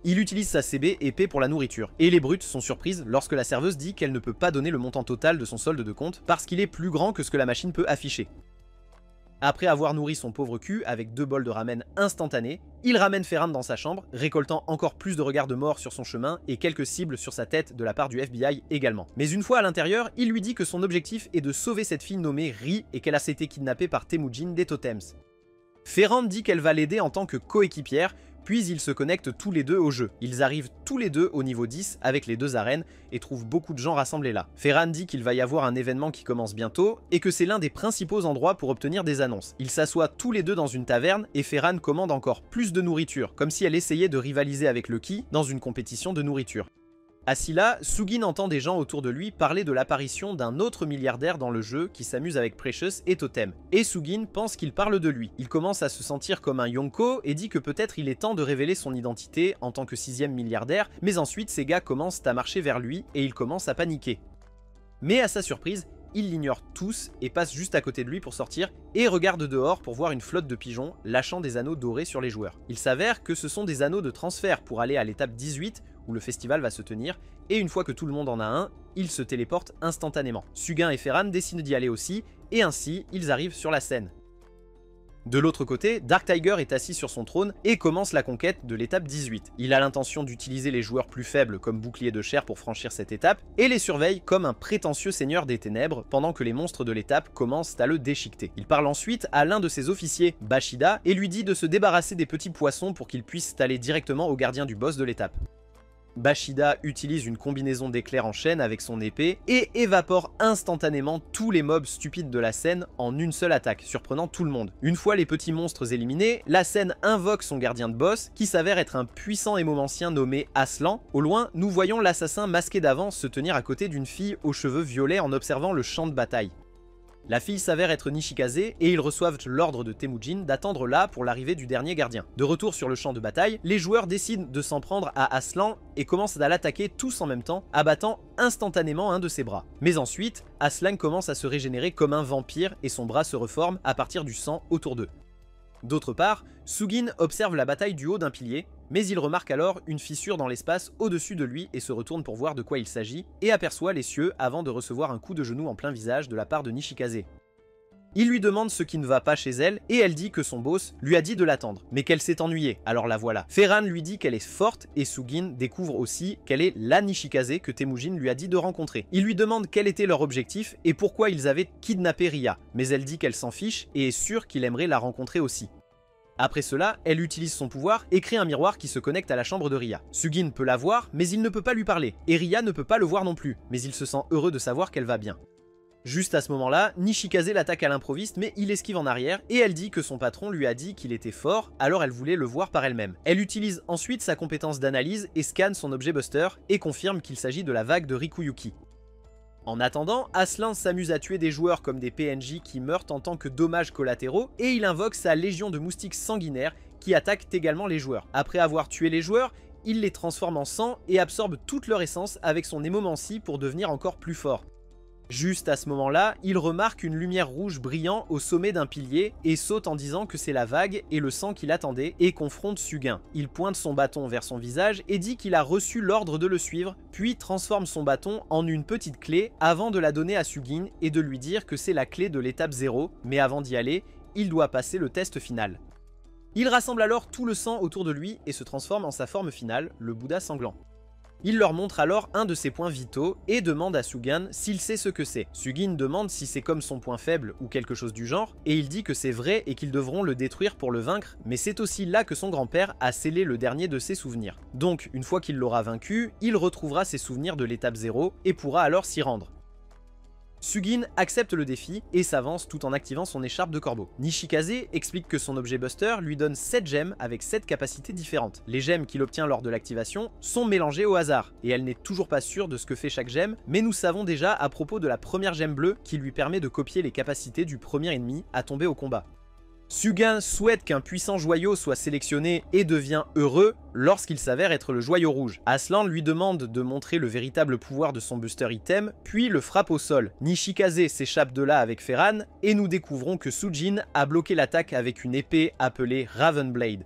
Il utilise sa CB et paie pour la nourriture, et les brutes sont surprises lorsque la serveuse dit qu'elle ne peut pas donner le montant total de son solde de compte parce qu'il est plus grand que ce que la machine peut afficher. Après avoir nourri son pauvre cul avec 2 bols de ramen instantanés, il ramène Ferran dans sa chambre, récoltant encore plus de regards de mort sur son chemin et quelques cibles sur sa tête de la part du FBI également. Mais une fois à l'intérieur, il lui dit que son objectif est de sauver cette fille nommée Ri et qu'elle a été kidnappée par Temujin des Totems. Ferran dit qu'elle va l'aider en tant que coéquipière, puis ils se connectent tous les deux au jeu. Ils arrivent tous les deux au niveau 10 avec les 2 arènes et trouvent beaucoup de gens rassemblés là. Ferran dit qu'il va y avoir un événement qui commence bientôt et que c'est l'un des principaux endroits pour obtenir des annonces. Ils s'assoient tous les deux dans une taverne et Ferran commande encore plus de nourriture, comme si elle essayait de rivaliser avec Lucky dans une compétition de nourriture. Assis là, Sujin entend des gens autour de lui parler de l'apparition d'un autre milliardaire dans le jeu qui s'amuse avec Precious et Totem. Et Sujin pense qu'il parle de lui. Il commence à se sentir comme un Yonko et dit que peut-être il est temps de révéler son identité en tant que 6e milliardaire, mais ensuite ces gars commencent à marcher vers lui et il commence à paniquer. Mais à sa surprise, ils l'ignorent tous et passent juste à côté de lui pour sortir et regardent dehors pour voir une flotte de pigeons lâchant des anneaux dorés sur les joueurs. Il s'avère que ce sont des anneaux de transfert pour aller à l'étape 18 où le festival va se tenir, et une fois que tout le monde en a un, ils se téléportent instantanément. Sugin et Ferran décident d'y aller aussi, et ainsi ils arrivent sur la scène. De l'autre côté, Dark Tiger est assis sur son trône et commence la conquête de l'étape 18. Il a l'intention d'utiliser les joueurs plus faibles comme bouclier de chair pour franchir cette étape, et les surveille comme un prétentieux seigneur des ténèbres pendant que les monstres de l'étape commencent à le déchiqueter. Il parle ensuite à l'un de ses officiers, Bashida, et lui dit de se débarrasser des petits poissons pour qu'il puisse aller directement au gardien du boss de l'étape. Bashida utilise une combinaison d'éclairs en chaîne avec son épée et évapore instantanément tous les mobs stupides de la scène en une seule attaque, surprenant tout le monde. Une fois les petits monstres éliminés, la scène invoque son gardien de boss qui s'avère être un puissant hémomancien nommé Aslan. Au loin, nous voyons l'assassin masqué d'avance se tenir à côté d'une fille aux cheveux violets en observant le champ de bataille. La fille s'avère être Nishikaze et ils reçoivent l'ordre de Temujin d'attendre là pour l'arrivée du dernier gardien. De retour sur le champ de bataille, les joueurs décident de s'en prendre à Aslan et commencent à l'attaquer tous en même temps, abattant instantanément un de ses bras. Mais ensuite, Aslan commence à se régénérer comme un vampire et son bras se reforme à partir du sang autour d'eux. D'autre part, Sugin observe la bataille du haut d'un pilier, mais il remarque alors une fissure dans l'espace au-dessus de lui et se retourne pour voir de quoi il s'agit, et aperçoit les cieux avant de recevoir un coup de genou en plein visage de la part de Nishikaze. Il lui demande ce qui ne va pas chez elle, et elle dit que son boss lui a dit de l'attendre, mais qu'elle s'est ennuyée, alors la voilà. Ferran lui dit qu'elle est forte, et Sugin découvre aussi qu'elle est la Nishikaze que Temujin lui a dit de rencontrer. Il lui demande quel était leur objectif, et pourquoi ils avaient kidnappé Ria, mais elle dit qu'elle s'en fiche, et est sûre qu'il aimerait la rencontrer aussi. Après cela, elle utilise son pouvoir et crée un miroir qui se connecte à la chambre de Ria. Sugin peut la voir, mais il ne peut pas lui parler, et Ria ne peut pas le voir non plus, mais il se sent heureux de savoir qu'elle va bien. Juste à ce moment-là, Nishikaze l'attaque à l'improviste, mais il esquive en arrière, et elle dit que son patron lui a dit qu'il était fort, alors elle voulait le voir par elle-même. Elle utilise ensuite sa compétence d'analyse et scanne son objet Buster, et confirme qu'il s'agit de la vague de Rikuyuki. En attendant, Aslan s'amuse à tuer des joueurs comme des PNJ qui meurent en tant que dommages collatéraux, et il invoque sa légion de moustiques sanguinaires qui attaquent également les joueurs. Après avoir tué les joueurs, il les transforme en sang et absorbe toute leur essence avec son hémomancie pour devenir encore plus fort. Juste à ce moment-là, il remarque une lumière rouge brillant au sommet d'un pilier et saute en disant que c'est la vague et le sang qu'il attendait et confronte Sugin. Il pointe son bâton vers son visage et dit qu'il a reçu l'ordre de le suivre, puis transforme son bâton en une petite clé avant de la donner à Sugin et de lui dire que c'est la clé de l'étape 0, mais avant d'y aller, il doit passer le test final. Il rassemble alors tout le sang autour de lui et se transforme en sa forme finale, le Bouddha sanglant. Il leur montre alors un de ses points vitaux et demande à Sugin s'il sait ce que c'est. Sugin demande si c'est comme son point faible ou quelque chose du genre, et il dit que c'est vrai et qu'ils devront le détruire pour le vaincre, mais c'est aussi là que son grand-père a scellé le dernier de ses souvenirs. Donc, une fois qu'il l'aura vaincu, il retrouvera ses souvenirs de l'étape 0 et pourra alors s'y rendre. Sugin accepte le défi et s'avance tout en activant son écharpe de corbeau. Nishikaze explique que son objet Buster lui donne 7 gemmes avec 7 capacités différentes. Les gemmes qu'il obtient lors de l'activation sont mélangées au hasard, et elle n'est toujours pas sûre de ce que fait chaque gemme, mais nous savons déjà à propos de la première gemme bleue qui lui permet de copier les capacités du premier ennemi à tomber au combat. Sugin souhaite qu'un puissant joyau soit sélectionné et devient heureux lorsqu'il s'avère être le joyau rouge. Aslan lui demande de montrer le véritable pouvoir de son booster item, puis le frappe au sol. Nishikaze s'échappe de là avec Ferran, et nous découvrons que Sugin a bloqué l'attaque avec une épée appelée Ravenblade.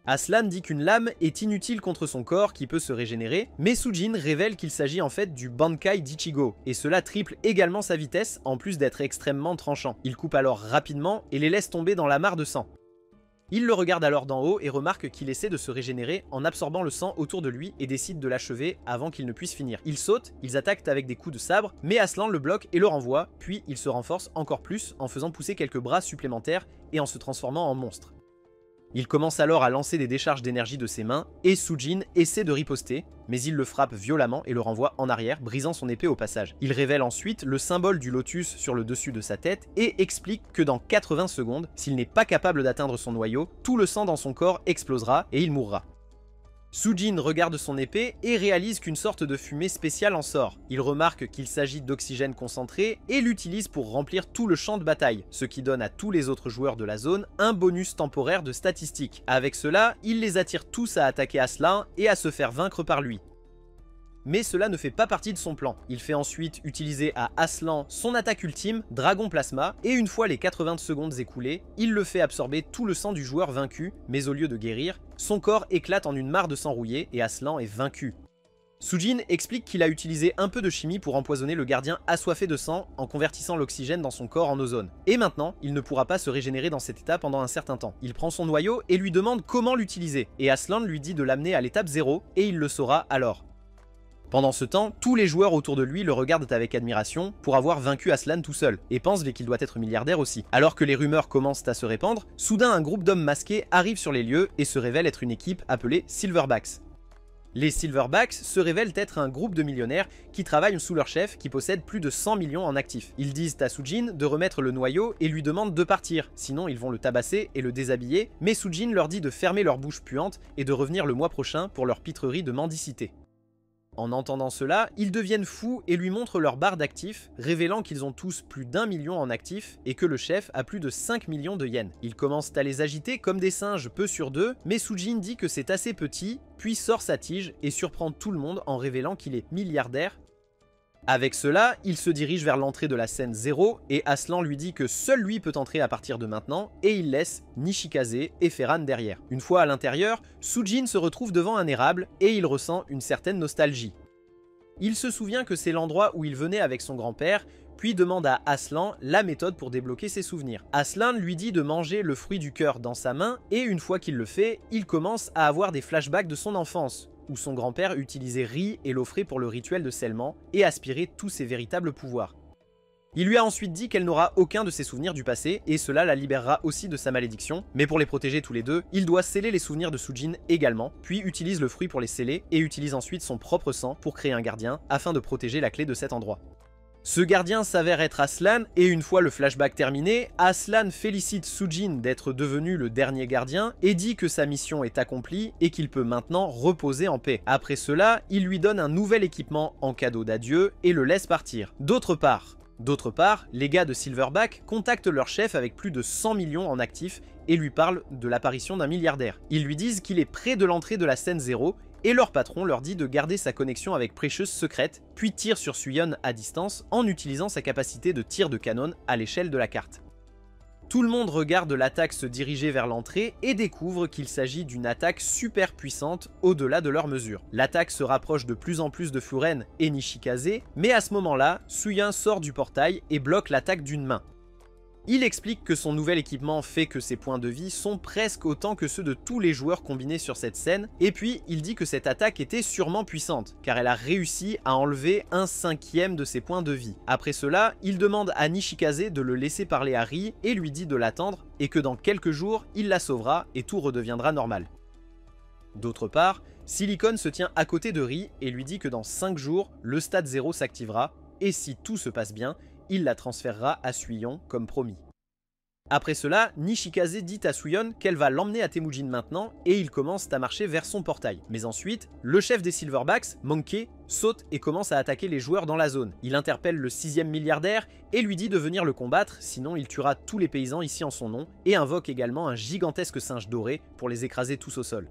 Aslan dit qu'une lame est inutile contre son corps qui peut se régénérer, mais Sugin révèle qu'il s'agit en fait du Bankai d'Ichigo, et cela triple également sa vitesse en plus d'être extrêmement tranchant. Il coupe alors rapidement et les laisse tomber dans la mare de sang. Il le regarde alors d'en haut et remarque qu'il essaie de se régénérer en absorbant le sang autour de lui et décide de l'achever avant qu'il ne puisse finir. Ils sautent, ils attaquent avec des coups de sabre, mais Aslan le bloque et le renvoie, puis il se renforce encore plus en faisant pousser quelques bras supplémentaires et en se transformant en monstre. Il commence alors à lancer des décharges d'énergie de ses mains, et Sugin essaie de riposter, mais il le frappe violemment et le renvoie en arrière, brisant son épée au passage. Il révèle ensuite le symbole du lotus sur le dessus de sa tête, et explique que dans 80 secondes, s'il n'est pas capable d'atteindre son noyau, tout le sang dans son corps explosera et il mourra. Sugin regarde son épée et réalise qu'une sorte de fumée spéciale en sort. Il remarque qu'il s'agit d'oxygène concentré et l'utilise pour remplir tout le champ de bataille, ce qui donne à tous les autres joueurs de la zone un bonus temporaire de statistiques. Avec cela, il les attire tous à attaquer Aslan et à se faire vaincre par lui. Mais cela ne fait pas partie de son plan. Il fait ensuite utiliser à Aslan son attaque ultime, Dragon Plasma, et une fois les 80 secondes écoulées, il le fait absorber tout le sang du joueur vaincu, mais au lieu de guérir, son corps éclate en une mare de sang rouillé et Aslan est vaincu. Sujin explique qu'il a utilisé un peu de chimie pour empoisonner le gardien assoiffé de sang en convertissant l'oxygène dans son corps en ozone. Et maintenant, il ne pourra pas se régénérer dans cet état pendant un certain temps. Il prend son noyau et lui demande comment l'utiliser, et Aslan lui dit de l'amener à l'étape 0, et il le saura alors. Pendant ce temps, tous les joueurs autour de lui le regardent avec admiration pour avoir vaincu Aslan tout seul, et pensent qu'il doit être milliardaire aussi. Alors que les rumeurs commencent à se répandre, soudain un groupe d'hommes masqués arrive sur les lieux et se révèle être une équipe appelée Silverbacks. Les Silverbacks se révèlent être un groupe de millionnaires qui travaillent sous leur chef qui possède plus de 100 millions en actifs. Ils disent à Sujin de remettre le noyau et lui demandent de partir, sinon ils vont le tabasser et le déshabiller, mais Sujin leur dit de fermer leur bouche puante et de revenir le mois prochain pour leur pitrerie de mendicité. En entendant cela, ils deviennent fous et lui montrent leur barre d'actifs, révélant qu'ils ont tous plus d'1 million en actifs et que le chef a plus de 5 millions de yens. Ils commencent à les agiter comme des singes peu sur deux, mais Sujin dit que c'est assez petit, puis sort sa tige et surprend tout le monde en révélant qu'il est milliardaire. Avec cela, il se dirige vers l'entrée de la scène 0 et Aslan lui dit que seul lui peut entrer à partir de maintenant et il laisse Nishikaze et Ferran derrière. Une fois à l'intérieur, Sujin se retrouve devant un érable et il ressent une certaine nostalgie. Il se souvient que c'est l'endroit où il venait avec son grand-père, puis demande à Aslan la méthode pour débloquer ses souvenirs. Aslan lui dit de manger le fruit du cœur dans sa main et une fois qu'il le fait, il commence à avoir des flashbacks de son enfance, où son grand-père utilisait riz et l'offrait pour le rituel de scellement et aspirait tous ses véritables pouvoirs. Il lui a ensuite dit qu'elle n'aura aucun de ses souvenirs du passé et cela la libérera aussi de sa malédiction, mais pour les protéger tous les deux, il doit sceller les souvenirs de Sujin également, puis utilise le fruit pour les sceller et utilise ensuite son propre sang pour créer un gardien afin de protéger la clé de cet endroit. Ce gardien s'avère être Aslan, et une fois le flashback terminé, Aslan félicite Sujin d'être devenu le dernier gardien et dit que sa mission est accomplie et qu'il peut maintenant reposer en paix. Après cela, il lui donne un nouvel équipement en cadeau d'adieu et le laisse partir. D'autre part, les gars de Silverback contactent leur chef avec plus de 100 millions en actifs et lui parlent de l'apparition d'un milliardaire. Ils lui disent qu'il est près de l'entrée de la scène 0 et leur patron leur dit de garder sa connexion avec Precious secrète, puis tire sur Suyeon à distance en utilisant sa capacité de tir de canon à l'échelle de la carte. Tout le monde regarde l'attaque se diriger vers l'entrée et découvre qu'il s'agit d'une attaque super puissante au-delà de leurs mesures. L'attaque se rapproche de plus en plus de Furen et Nishikaze, mais à ce moment-là, Suyeon sort du portail et bloque l'attaque d'une main. Il explique que son nouvel équipement fait que ses points de vie sont presque autant que ceux de tous les joueurs combinés sur cette scène, et puis il dit que cette attaque était sûrement puissante, car elle a réussi à enlever 1/5 de ses points de vie. Après cela, il demande à Nishikaze de le laisser parler à Ri et lui dit de l'attendre, et que dans quelques jours, il la sauvera et tout redeviendra normal. D'autre part, Silicon se tient à côté de Ri et lui dit que dans 5 jours, le stade 0 s'activera, et si tout se passe bien, il la transférera à Suyeon comme promis. Après cela, Nishikaze dit à Suyeon qu'elle va l'emmener à Temujin maintenant et ils commencent à marcher vers son portail. Mais ensuite, le chef des Silverbacks, Monkey, saute et commence à attaquer les joueurs dans la zone. Il interpelle le 6e milliardaire et lui dit de venir le combattre, sinon il tuera tous les paysans ici en son nom, et invoque également un gigantesque singe doré pour les écraser tous au sol.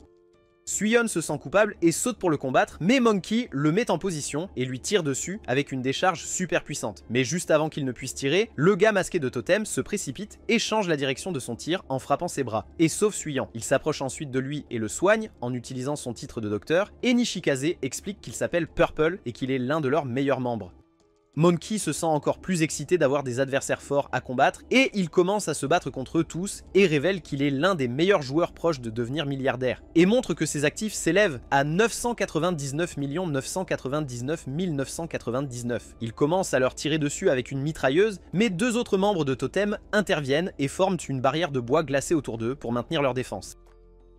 Suyeon se sent coupable et saute pour le combattre, mais Monkey le met en position et lui tire dessus avec une décharge super puissante. Mais juste avant qu'il ne puisse tirer, le gars masqué de totem se précipite et change la direction de son tir en frappant ses bras, et sauve Suyeon. Il s'approche ensuite de lui et le soigne en utilisant son titre de docteur, et Nishikaze explique qu'il s'appelle Purple et qu'il est l'un de leurs meilleurs membres. Monkey se sent encore plus excité d'avoir des adversaires forts à combattre et il commence à se battre contre eux tous et révèle qu'il est l'un des meilleurs joueurs proches de devenir milliardaire et montre que ses actifs s'élèvent à 999 999 999. Il commence à leur tirer dessus avec une mitrailleuse, mais 2 autres membres de Totem interviennent et forment une barrière de bois glacée autour d'eux pour maintenir leur défense.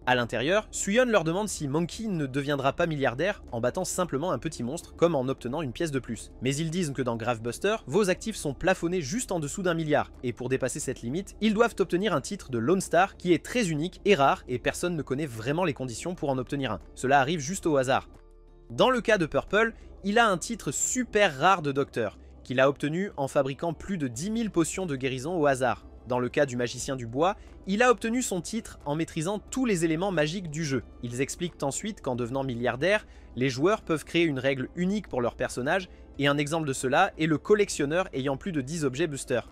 À l'intérieur, Suyeon leur demande si Monkey ne deviendra pas milliardaire en battant simplement un petit monstre comme en obtenant une pièce de plus. Mais ils disent que dans Gravebuster, vos actifs sont plafonnés juste en dessous d'1 milliard, et pour dépasser cette limite, ils doivent obtenir un titre de Lone Star qui est très unique et rare et personne ne connaît vraiment les conditions pour en obtenir un. Cela arrive juste au hasard. Dans le cas de Purple, il a un titre super rare de docteur, qu'il a obtenu en fabriquant plus de 10 000 potions de guérison au hasard. Dans le cas du magicien du bois, il a obtenu son titre en maîtrisant tous les éléments magiques du jeu. Ils expliquent ensuite qu'en devenant milliardaire, les joueurs peuvent créer une règle unique pour leur personnage, et un exemple de cela est le collectionneur ayant plus de 10 objets boosters.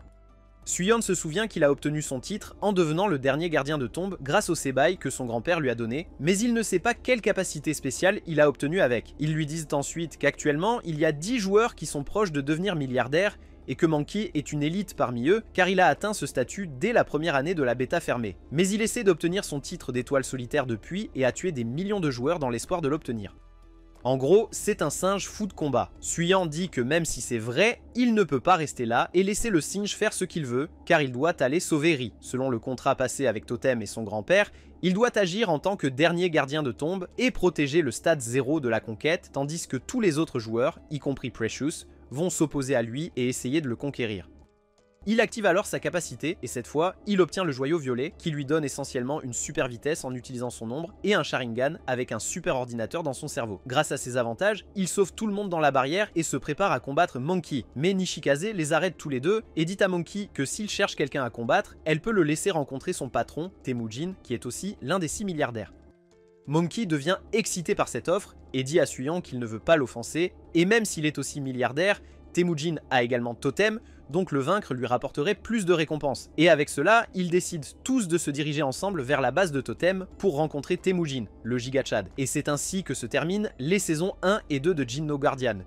Suyeon se souvient qu'il a obtenu son titre en devenant le dernier gardien de tombe grâce au sebaï que son grand-père lui a donné, mais il ne sait pas quelle capacité spéciale il a obtenu avec. Ils lui disent ensuite qu'actuellement, il y a 10 joueurs qui sont proches de devenir milliardaires et que Monkey est une élite parmi eux car il a atteint ce statut dès la première année de la bêta fermée. Mais il essaie d'obtenir son titre d'étoile solitaire depuis et a tué des millions de joueurs dans l'espoir de l'obtenir. En gros, c'est un singe fou de combat. Suyan dit que même si c'est vrai, il ne peut pas rester là et laisser le singe faire ce qu'il veut, car il doit aller sauver Ri. Selon le contrat passé avec Totem et son grand-père, il doit agir en tant que dernier gardien de tombe et protéger le stade 0 de la conquête, tandis que tous les autres joueurs, y compris Precious, vont s'opposer à lui et essayer de le conquérir. Il active alors sa capacité, et cette fois, il obtient le joyau violet, qui lui donne essentiellement une super vitesse en utilisant son ombre, et un Sharingan avec un super ordinateur dans son cerveau. Grâce à ces avantages, il sauve tout le monde dans la barrière et se prépare à combattre Monkey. Mais Nishikaze les arrête tous les deux, et dit à Monkey que s'il cherche quelqu'un à combattre, elle peut le laisser rencontrer son patron, Temujin, qui est aussi l'un des 6 milliardaires. Monkey devient excité par cette offre, et dit à Suyan qu'il ne veut pas l'offenser, et même s'il est aussi milliardaire, Temujin a également Totem, donc le vaincre lui rapporterait plus de récompenses. Et avec cela, ils décident tous de se diriger ensemble vers la base de Totem pour rencontrer Temujin, le Giga Chad. Et c'est ainsi que se terminent les saisons 1 et 2 de Jinno Guardian.